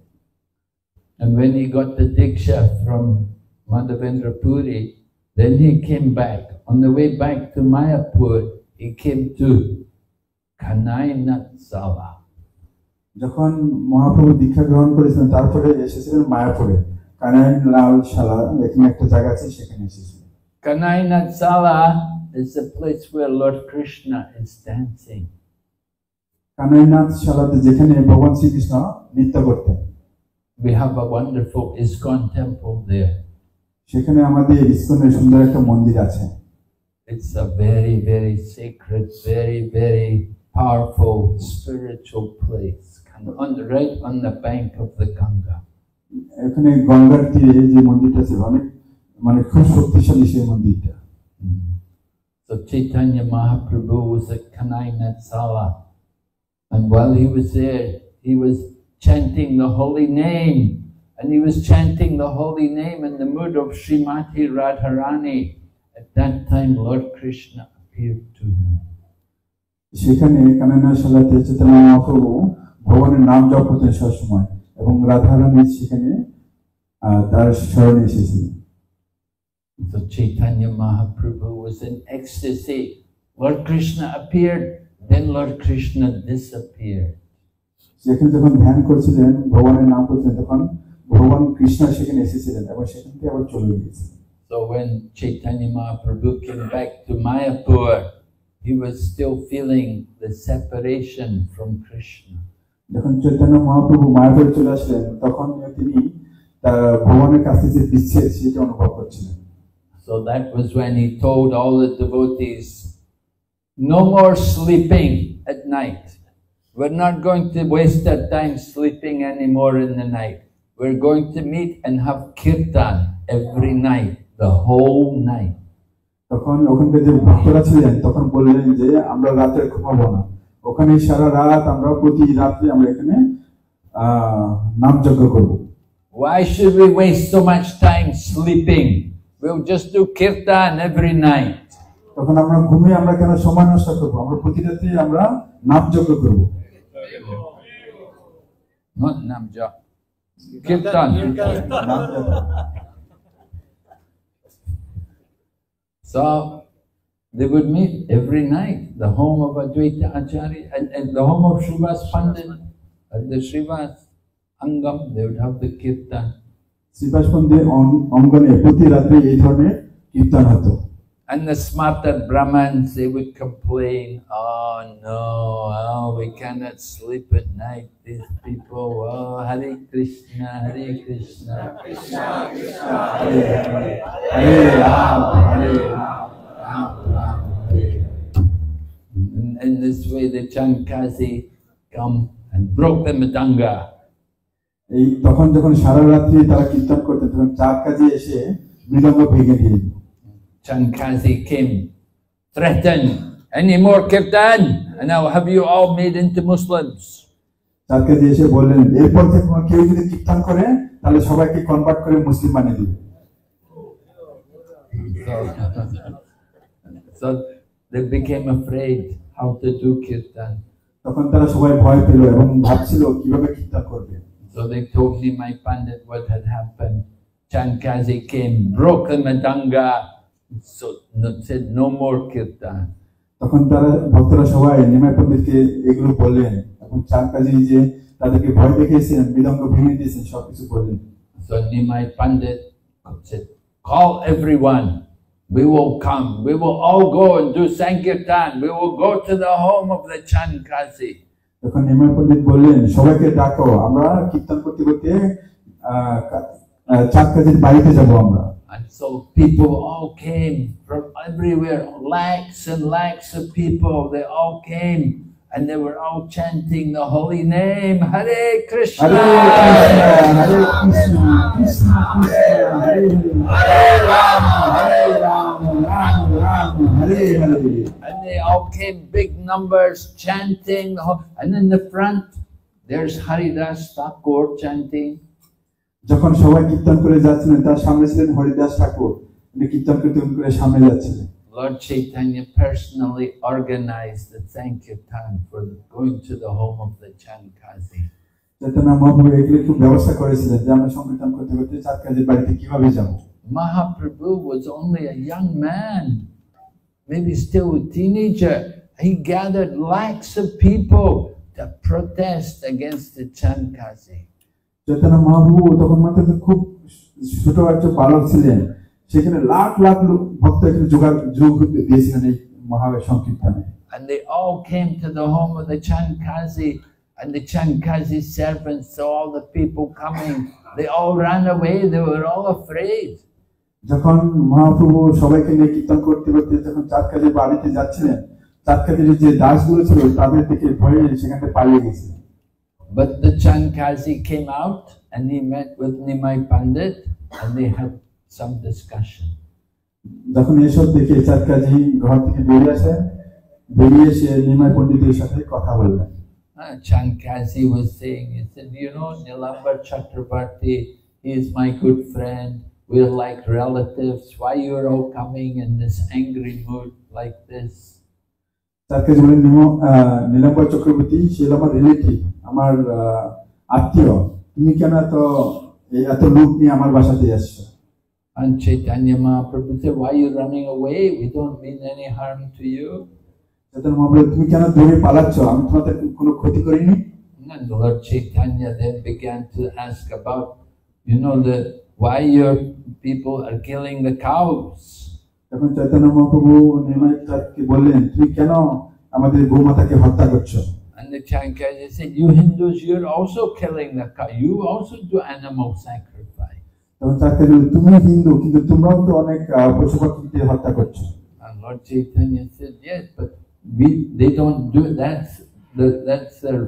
Speaker 1: And when he got the Diksha from Madhavendra Puri, then he came back. On the way back to Mayapur, he came to Kanai Natsala.
Speaker 2: যখন মহাপ্রভু দীক্ষা গ্রহণ করেছিলেন তারপরে এসেছিলেন মায়াপুরে, কানাই লাল শালা এখানে একটা জায়গা আছে সেখানে এসেছিলেন।
Speaker 1: Kanai Natsala is the place where Lord Krishna is dancing.
Speaker 2: Kanai Nath শালাতে যেখানে ভগবান শ্রীকৃষ্ণ নৃত্য করতেন।
Speaker 1: We have a wonderful ISKCON temple there.
Speaker 2: সেখানে আমাদের ইসকনের সুন্দর একটা মন্দির আছে।
Speaker 1: It's a very, very sacred, very, very powerful spiritual place, right on the bank of the Ganga.
Speaker 2: এখানে গঙ্গার তীরে যে মন্দিরটা আছে অনেক মানে খুব শক্তিশালী সেই মন্দিরটা।
Speaker 1: So Chaitanya Mahaprabhu was at Kanai Natsala, and while he was there, he was chanting the holy name, and he was chanting the holy name in the mood of Srimati Radharani. At that time, Lord Krishna appeared to him.
Speaker 2: সেখানে কানাই নাথ শালাতে চৈতন্য মহাপ্রভু ভগবানের নাম জপ করতেন সবসময় এবং রাধারানী সেখানে তার শরণে এসেছিলেন।
Speaker 1: So Chaitanya Mahaprabhu was in ecstasy. Lord Krishna appeared, then Lord Krishna disappeared.
Speaker 2: সেখানে যখন ধ্যান করছিলেন ভগবানের নাম করছিলেন তখন ভগবান কৃষ্ণ সেখানে এসেছিলেন এবং সেখান থেকে আবার চলে গিয়েছিলেন।
Speaker 1: So when Chaitanya Mahaprabhu came back to Mayapur, he was still feeling the separation from Krishna.
Speaker 2: যখন চৈতন্য মহাপ্রভু মায়াপুরে চলে আসলেন তখন তিনি তার ভগবানের কাছ থেকে বিচ্ছেদ সেটা অনুভব করছিলেন।
Speaker 1: So that was when he told all the devotees, no more sleeping at night. We're not going to waste our time sleeping anymore in the night. We're going to meet and have kirtan every night, the whole night.
Speaker 2: তখন ওখানকার যে ভক্তরা ছিলেন তখন বললেন যে আমরা রাতে ঘুমাবো না, ওখানে সারা রাত আমরা প্রতি রাতে আমরা এখানে নাম যজ্ঞ করব।
Speaker 1: Why should we waste so much time sleeping? We'll just do kirtan every night.
Speaker 2: তখন আমরা ঘুমিয়ে আমরা কেন সময় নষ্ট করব, আমরা প্রতি রাতে আমরা নাম যজ্ঞ করব।
Speaker 1: Not নাম যজ্ঞ, kirtan. So they would meet every night, the home of Advaita Acharya and the home of Srivas Pandit, at the Srivas Angam, they would have the kirtan.
Speaker 2: Srivas পন্ডিতের অঙ্গনে প্রতি রাতে এই ধরনের কীর্তন হতো।
Speaker 1: And the smarter Brahmins, they would complain, oh no, we cannot sleep at night, these people, oh, Hare Krishna, Hare Krishna, Krishna Krishna, Hare Hare, Hare Rama, Hare Rama, Hare Rama. In this way, the Chankazi come and broke the Mridanga.
Speaker 2: এই তখন যখন সারা রাত্রি তারা কীর্তন করতেন তখন চার কাজে এসে মৃদঙ্গ ভেঙে দিয়ে দিত।
Speaker 1: Chankazi came, threatened, any more kirtan, and I'll have you all made into Muslims.
Speaker 2: চার কাজে এসে বললেন এরপর থেকে কেউ যদি কীর্তন করে তাহলে সবাইকে কনভার্ট করে মুসলিম বানিয়ে দিবে।
Speaker 1: So they became afraid how to do kirtan.
Speaker 2: তখন তারা সবাই ভয় পেল এবং ভাবছিল কিভাবে কীর্তন করবে।
Speaker 1: So they told Nimai Pandit what had happened. Chankazi came, broke the Mridanga, so said no more kirtan.
Speaker 2: তখন তারা ভক্তরা সবাই নিমাই পণ্ডিতকে এগুলো বললেন এবং চাঙ্কাজি যে তাদেরকে ভয় দেখিয়েছিলেন মৃদঙ্গ ভেঙে দিয়েছেন সবকিছু বললেন।
Speaker 1: So Nimai Pandit said, call everyone, we will come, we will all go and do Sankirtan, we will go to the home of the Chankazi.
Speaker 2: তখন নিমাই পণ্ডিত বললেন সবাইকে ডাকো, আমরা কীর্তন করতে করতে চাঙ্কাজির বাড়িতে যাব আমরা।
Speaker 1: And so people all came from everywhere, lakhs and lakhs of people, they all came and they were all chanting the holy name, Hare Krishna,
Speaker 2: Hare Krishna, Krishna Krishna, Hare Hare, Hare Rama, Hare Rama, Rama Rama, Hare Hare.
Speaker 1: And they all came big numbers chanting, and in the front there's Haridas Thakur chanting.
Speaker 2: যখন সবাই কীর্তন করে যাচ্ছিলেন তার সামনে ছিলেন হরিদাস ঠাকুর, উনি কীর্তন করে সামনে যাচ্ছিলেন।
Speaker 1: Lord Chaitanya personally organized the Sankirtan for going to the home of the Chandkazi.
Speaker 2: Chaitanya Mahaprabhu এগুলো খুব ব্যবস্থা করেছিলেন যে আমরা সংকীর্তন করতে করতে চাঁদকাজির বাড়িতে কিভাবে যাব।
Speaker 1: Mahaprabhu was only a young man, maybe still a teenager. He gathered lakhs of people to protest against the Chandkazi.
Speaker 2: Chaitanya Mahaprabhu তখন মাত্র খুব ছোট একটা বালক ছিলেন, সেখানে লাখ লাখ ভক্ত এখানে যোগ দিয়েছিলেন এই মহা সংকীর্তনে।
Speaker 1: And they all came to the home of the Chandkazi, and the Chandkazi servants saw all the people coming. They all ran away. They were all afraid.
Speaker 2: যখন মহাপ্রভু সবাইকে নিয়ে কীর্তন করতে করতে যখন চাঁদকাজির বাড়িতে যাচ্ছিলেন, চাঁদকাজির যে দাসগুলো ছিল তাদের থেকে ভয়ে সেখান থেকে পালিয়ে গেছিলেন।
Speaker 1: But the Chandkazi came out and he met with Nimai Pandit and they had some discussion.
Speaker 2: যখন এসব দেখে চাঁদকাজি ঘর থেকে বেরিয়ে এসে নিমাই পণ্ডিতের সাথে কথা বললেন।
Speaker 1: Chandkazi was saying, he said, you know, Nilambar Chakrabarti, he is my good friend. We're like relatives. Why you're all coming in this angry mood like this?
Speaker 2: চাঁদকাজি বললেন, নীলাম্বর চক্রবর্তী সে আমার রিলেটিভ, আমার আত্মীয়, তুমি কেন এত লোক নিয়ে আমার বাসাতে আসছো?
Speaker 1: And Chaitanya Mahaprabhu said, why are you running away? We don't mean any harm to you.
Speaker 2: Chaitanya Mahaprabhu, তুমি কেন দৌড়ে পালাচ্ছ? আমি তোমাদের কোনো ক্ষতি করিনি।
Speaker 1: And Lord Chaitanya then began to ask about, you know, why your people are killing the cows.
Speaker 2: তখন চৈতন্য মহাপ্রভু নিমাইকে বললেন, তুমি কেন আমাদের গোমাতাকে হত্যা করছো?
Speaker 1: And the Chandkazi said, you Hindus, you're also killing the cow. You also do animal sacrifice.
Speaker 2: তখন চাঁদকাজি বললেন, তুমি হিন্দু কিন্তু তোমরাও তো অনেক পশু পাখিকে হত্যা করছো।
Speaker 1: And Lord Chaitanya said, yes, but they don't do it. That's their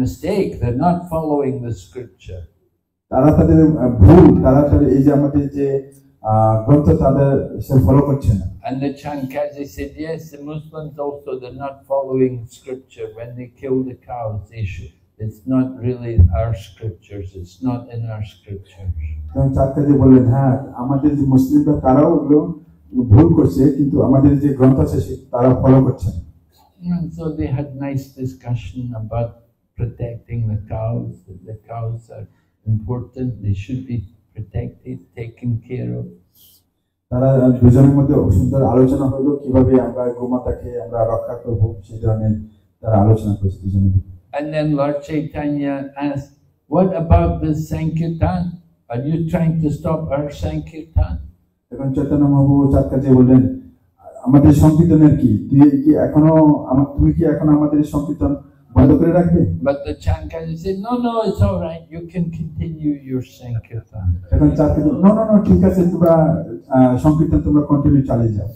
Speaker 1: mistake. They're not following the scripture.
Speaker 2: তারা তাদের ভুল, তারা এই যে আমাদের যে গ্রন্থ তাদের সে ফলো করছে না।
Speaker 1: And the Chandkazi said, yes, the Muslims also, they're not following scripture. When they kill the cows, they should. It's not really our scriptures. It's not in our scriptures.
Speaker 2: তখন চাঁদকাজি বললেন, হ্যাঁ, আমাদের যে মুসলিমরা তারাও ওগুলো ভুল করছে, কিন্তু আমাদের যে গ্রন্থ আছে তারা ফলো করছে না।
Speaker 1: And so they had nice discussion about protecting the cows. That the cows are important. They should be protected, taken care of.
Speaker 2: তারা দুজনের মধ্যে সুন্দর আলোচনা হলো কিভাবে আমরা গোমাতাকে আমরা রক্ষা করব, সেই ধরনের তারা আলোচনা করেছে দুজনে।
Speaker 1: And then Lord Chaitanya asked, what about this Sankirtan? Are you trying to stop our Sankirtan?
Speaker 2: তখন চৈতন্য মহাপ্রভু চাঁদকাজি বললেন, আমাদের সংকীর্তনের কি তুমি কি এখনো আমাদের সংকীর্তন বন্ধ করে রাখবে?
Speaker 1: But the Chandkazi said, no, it's all right. You can continue your Sankirtan.
Speaker 2: তখন চাঁদকাজি, no, ঠিক আছে, তোমরা সংকীর্তন তোমরা কন্টিনিউ চালিয়ে যাও।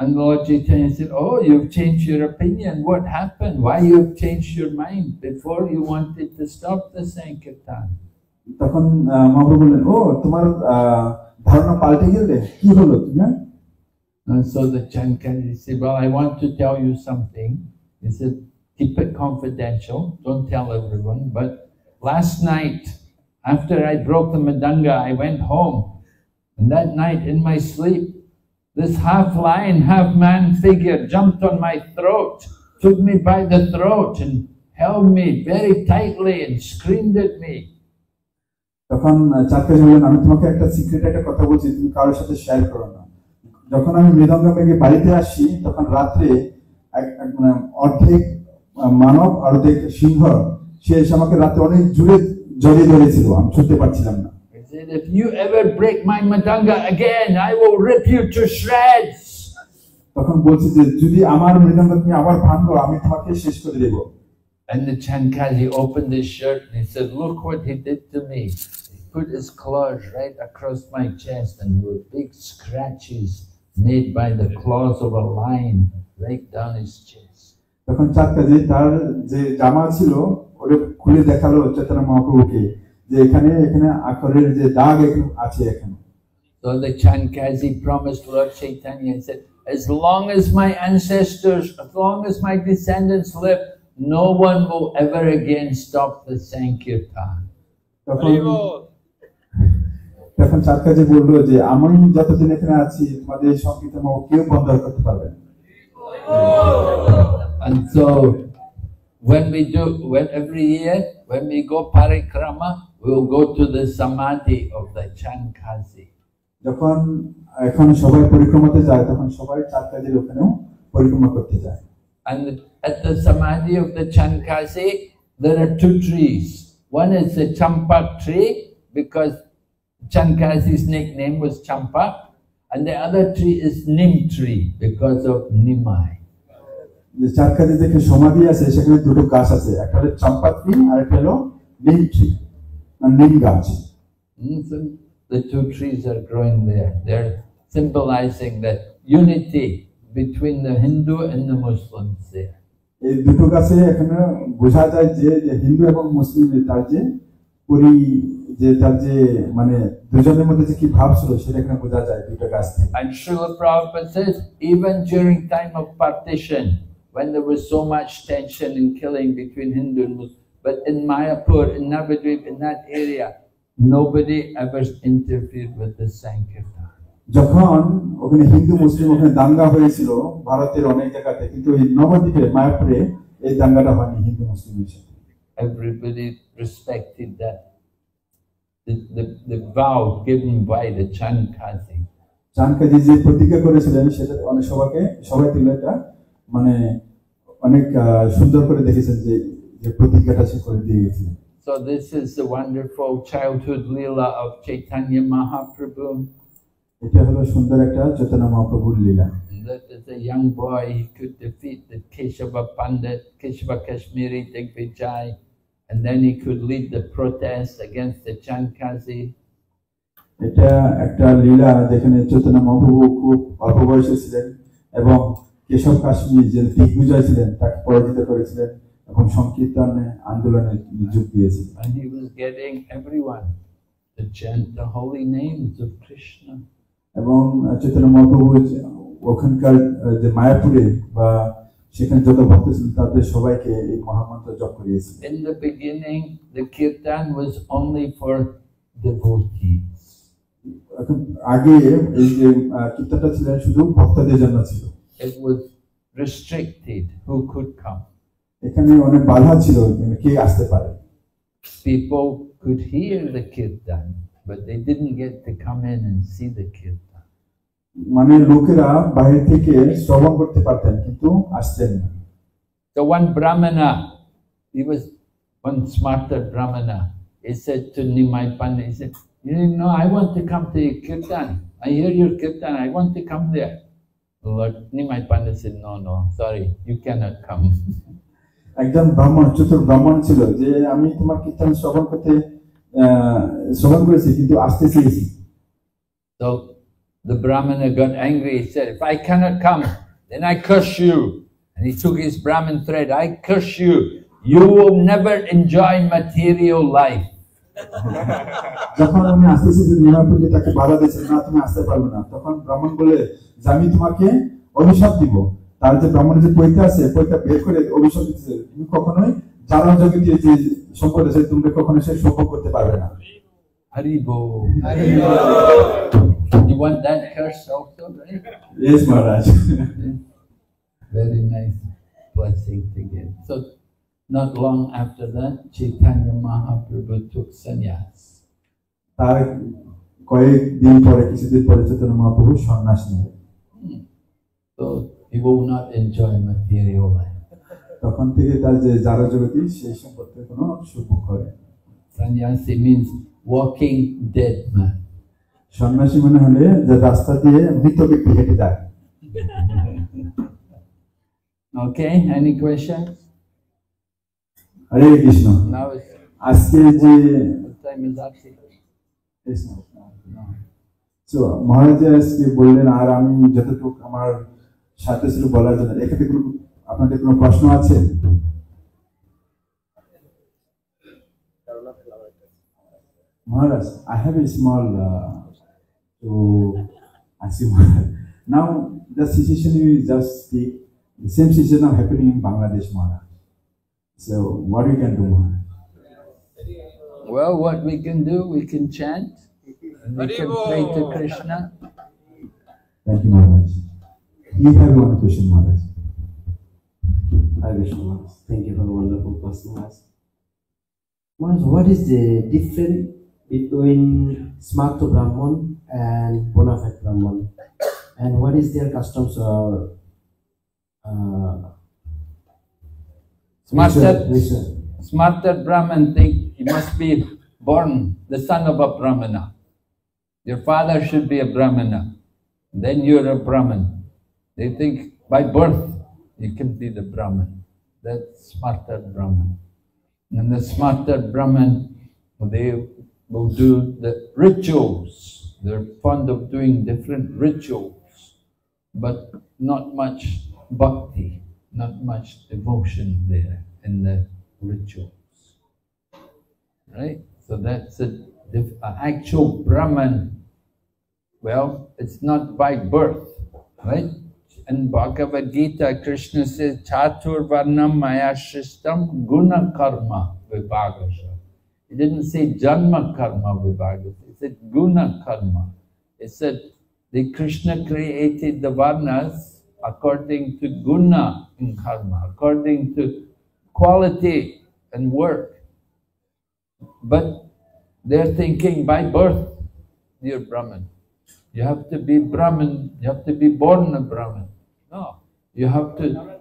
Speaker 1: And Lord Chaitanya said, oh, you've changed your opinion. What happened? Why you've changed your mind? Before you wanted to stop the Sankirtan.
Speaker 2: তখন মহাপ্রভু বললেন, ও তোমার ধারণা পাল্টে গেলে, কি হলো তুমি?
Speaker 1: And so the Chandkazi said, well, I want to tell you something. He said, keep it confidential, don't tell everyone. But last night, after I broke the Mridanga, I went home. And that night in my sleep, this half lion, half man figure jumped on my throat, took me by the throat and held me very tightly and screamed at me.
Speaker 2: তখন চাঁদকাজি বললেন, আমি তোমাকে একটা secret একটা কথা বলছি, তুমি কারোর সাথে শেয়ার করো না। যখন আমি মৃদঙ্গ ভেঙে বাড়িতে আসি, তখন রাত্রে অর্ধেক মানব আর অর্ধেক সিংহ সে এসে আমাকে রাতে অনেক জোরে জড়িয়ে ধরেছিল, আমি ছুটতে পারছিলাম না।
Speaker 1: If you ever break my Mridanga again, I will rip you to shreds.
Speaker 2: তখন বলছি যে যদি আমার মৃদঙ্গ তুমি আবার ভাঙো, আমি তোমাকে শেষ করে দেব।
Speaker 1: And the Chandkazi opened his shirt and he said, look what he did to me. He put his claws right across my chest and were big scratches made by the claws of a lion right down his chest.
Speaker 2: তখন চাঁদকাজি তার যে জামা ছিল ওটা খুলে দেখালো চৈতন্য মহাপ্রভুকে যে এখানে আখরের যে দাগ আছে এখানে।
Speaker 1: So the Chandkazi promised Lord Chaitanya, he said, as long as my ancestors, as long as my descendants live, no one will ever again stop the Sankirtan.
Speaker 2: তখন চাঁদকাজি বললো যে আমি যতদিন এখানে আছি তোমাদের সংকীর্তন কেউ বন্ধ করতে পারবে না।
Speaker 1: And so when every year when we go parikrama, we will go to the samadhi of the Chankazi.
Speaker 2: যখন এখন সবাই পরিক্রমাতে যায় তখন সবাই চাঁদকাজির ওখানেও পরিক্রমা করতে যায়।
Speaker 1: And at the samadhi of the Chankazi there are two trees. One is the champak tree, because Chankazi's nickname was Champak, and the other tree is Nim tree because of Nimai.
Speaker 2: যে চাঁদকাজি যেখানে সমাধি আছে সেখানে দুটো গাছ আছে, একটা হলো চাম্পা ট্রি আর একটা হলো নিম ট্রি, মানে নিম গাছ।
Speaker 1: So the two trees are growing there. They're symbolizing the unity between the Hindu and the Muslims there.
Speaker 2: এই দুটো গাছে এখানে বোঝা যায় যে হিন্দু এবং মুসলিম তার যে মানে দুজনের মধ্যে যে কি ভাব ছিল সেটা এখানে বোঝা যায় দুটো গাছ থেকে।
Speaker 1: And Srila Prabhupada says, even during time of partition, when there was so much tension and killing between Hindu and Muslim, but in Mayapur, in Navadvip, in that area, nobody ever interfered with the Sankirtan.
Speaker 2: যখন ওখানে হিন্দু মুসলিম ওখানে দাঙ্গা হয়েছিল ভারতের অনেক জায়গাতে, কিন্তু এই নবদ্বীপে মায়াপুরে এই দাঙ্গাটা হয়নি হিন্দু মুসলিমের সাথে।
Speaker 1: Everybody respected that. The vow given by the Chankazi.
Speaker 2: চাঁদকাজি যে প্রতিজ্ঞা করেছিলেন সেটা অনেক সবাই তুলে এটা মানে অনেক সুন্দর করে দেখেছেন যে প্রতিজ্ঞাটা সে করে দিয়ে গেছিলেন।
Speaker 1: So this is the wonderful childhood leela of Chaitanya Mahaprabhu.
Speaker 2: এটা হলো সুন্দর একটা চৈতন্য মহাপ্রভুর লীলা।
Speaker 1: That as a young boy he could defeat the Keshava Pandit, Keshava Kashmiri Digvijay, and then he could lead the protest against the Chankazi.
Speaker 2: এটা একটা লীলা যেখানে চৈতন্য মহাপ্রভু খুব অল্প বয়সে ছিলেন এবং কেশব কাশ্মীর যে দিগ্বিজয় ছিলেন তাকে পরাজিত করেছিলেন এবং সংকীর্তনে আন্দোলনে যোগ দিয়েছিলেন।
Speaker 1: And he was getting everyone to chant the holy names of Krishna.
Speaker 2: এবং চৈতন্য মহাপ্রভু ওখানকার যে মায়াপুরে বা সেখানে যত ভক্ত ছিলেন তাদের সবাইকে এই মহামন্ত্র জপ করিয়েছিলেন।
Speaker 1: In the beginning, the kirtan was only for devotees.
Speaker 2: আগে এই যে কীর্তনটা ছিলেন শুধু ভক্তদের জন্য ছিল।
Speaker 1: It was restricted who could come.
Speaker 2: এখানে অনেক বাধা ছিল কে আসতে পারে।
Speaker 1: People could hear the kirtan, but they didn't get to come in and see the kirtan.
Speaker 2: মানে লোকেরা বাইরে থেকে শ্রবণ করতে পারতেন কিন্তু আসতেন না।
Speaker 1: So one Brahmana, he was one smarter Brahmana, he said to Nimai Pandit, he said, you know, I want to come to your kirtan. I hear your kirtan, I want to come there. Lord Nimai Pandit said, no, sorry, you cannot come.
Speaker 2: একজন ব্রাহ্মণ, চতুর ব্রাহ্মণ ছিল যে আমি তোমার কীর্তন শ্রবণ করেছি কিন্তু আসতে চেয়েছি।
Speaker 1: So the Brahmana got angry. He said, if I cannot come, then I curse you. And he took his Brahmin thread. I curse you. You will never enjoy material life.
Speaker 2: যখন উনি আসতেছে যে নিমাপুরে তাকে বাধা দিয়েছে, না তুমি আসতে পারবে না, তখন ব্রাহ্মণ বলে যে আমি তোমাকে অভিশাপ দিব। তার যে ব্রাহ্মণের যে পৈতা আছে পৈতা বের করে অভিশাপ দিতেছে, তুমি কখনোই জানা জগতের যে সম্পদ আছে তুমি কখনো সে সম্ভব করতে পারবে না।
Speaker 1: Haribo. You want that curse also, right?
Speaker 2: Yes, Maharaj.
Speaker 1: Very nice blessing to give. So not long after that, Chaitanya Mahaprabhu took sannyas.
Speaker 2: তার কয়েকদিন পরে, কিছুদিন পরে চৈতন্য মহাপ্রভু সন্ন্যাস নিলেন।
Speaker 1: So he will not enjoy material life.
Speaker 2: তখন থেকে তার যে জারা জগতি সেই সম্পর্কে কোনো সুখ করে।
Speaker 1: Sannyasi means walking dead man.
Speaker 2: সন্ন্যাসী মানে হলে যে রাস্তা দিয়ে মৃত ব্যক্তি হেঁটে যায়।
Speaker 1: Okay, any questions?
Speaker 2: Hare Krishna.
Speaker 1: Now it's
Speaker 2: আজকে যে
Speaker 1: time is up.
Speaker 2: So মহারাজ আজকে বললেন আর আমি যতটুকু আমার সাথে ছিল বলার জন্য। এখানে আপনাদের কোনো প্রশ্ন আছে? Maharaj, I have a small to ask you. Now the situation is just the same situation now happening in Bangladesh, Maharaj. So what we can do, Maharaj?
Speaker 1: Well, what we can do, we can chant, and we can pray to Krishna.
Speaker 2: Thank you, Maharaj. You have one question, Maharaj.
Speaker 3: Hi, Vishnu Maharaj. Thank you for a wonderful question, Maharaj. Maharaj, what is the difference between Smarta Brahman and Bonafide Brahman? And what is their customs or
Speaker 1: Smarta Brahman think you must be born the son of a Brahmana. Your father should be a Brahmana. Then you're a Brahman. They think by birth you can be the Brahman. That's Smarta Brahman. And the Smarta Brahman, they will do the rituals. They're fond of doing different rituals, but not much bhakti, not much devotion there in the rituals. Right? So that's an actual Brahman. Well, it's not by birth, right? In Bhagavad Gita, Krishna says, Chatur Varnam Maya Shristam Guna Karma Vibhagasha. He didn't say Janma Karma Vibhagasha. He said Guna Karma. He said the Krishna created the Varnas according to Guna in Karma, according to quality and work. But they're thinking by birth, you're Brahman. You have to be Brahman, you have to be born a Brahman. No, you have to.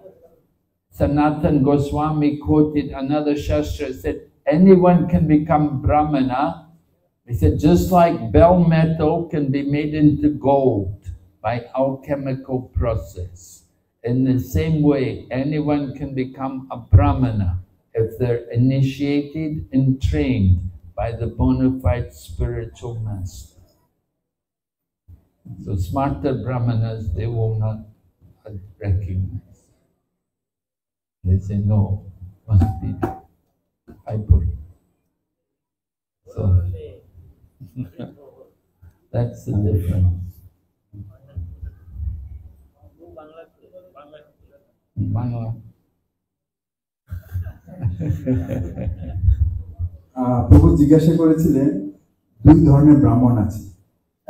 Speaker 1: Sanatan Goswami quoted another Shastra, said, anyone can become Brahmana. He said, just like bell metal can be made into gold by alchemical process. In the same way, anyone can become a Brahmana if they're initiated and trained by the bona fide spiritual master. So Smarta Brahmanas, they will not recognize. They say, no, must be Jaipur. So that's the difference. Bangla.
Speaker 2: প্রভু জিজ্ঞাসা করেছিলেন দুই ধরনের ব্রাহ্মণ আছে।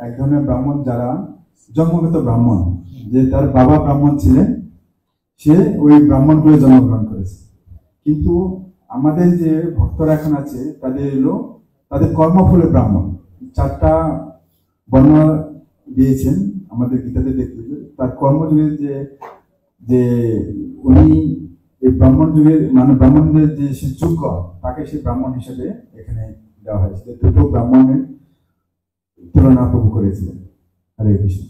Speaker 2: এক ধরনের ব্রাহ্মণ যারা জন্মগত ব্রাহ্মণ, যে তার বাবা ব্রাহ্মণ ছিলেন, সে ওই ব্রাহ্মণ করে জন্মগ্রহণ করেছে। কিন্তু আমাদের যে ভক্তরা এখন আছে তাদের এলো তাদের কর্মফলে ব্রাহ্মণ। চারটা বর্ণ দিয়েছেন আমাদের গীতাতে দেখতে, তার কর্মযুগের যে উনি এই ব্রাহ্মণ যুগের মানে ব্রাহ্মণদের যে সে যোগ্য তাকে সে ব্রাহ্মণ হিসেবে এখানে দেওয়া হয়েছে। দুটো ব্রাহ্মণের তুলনা প্রভু করেছিলেন। হরে কৃষ্ণ।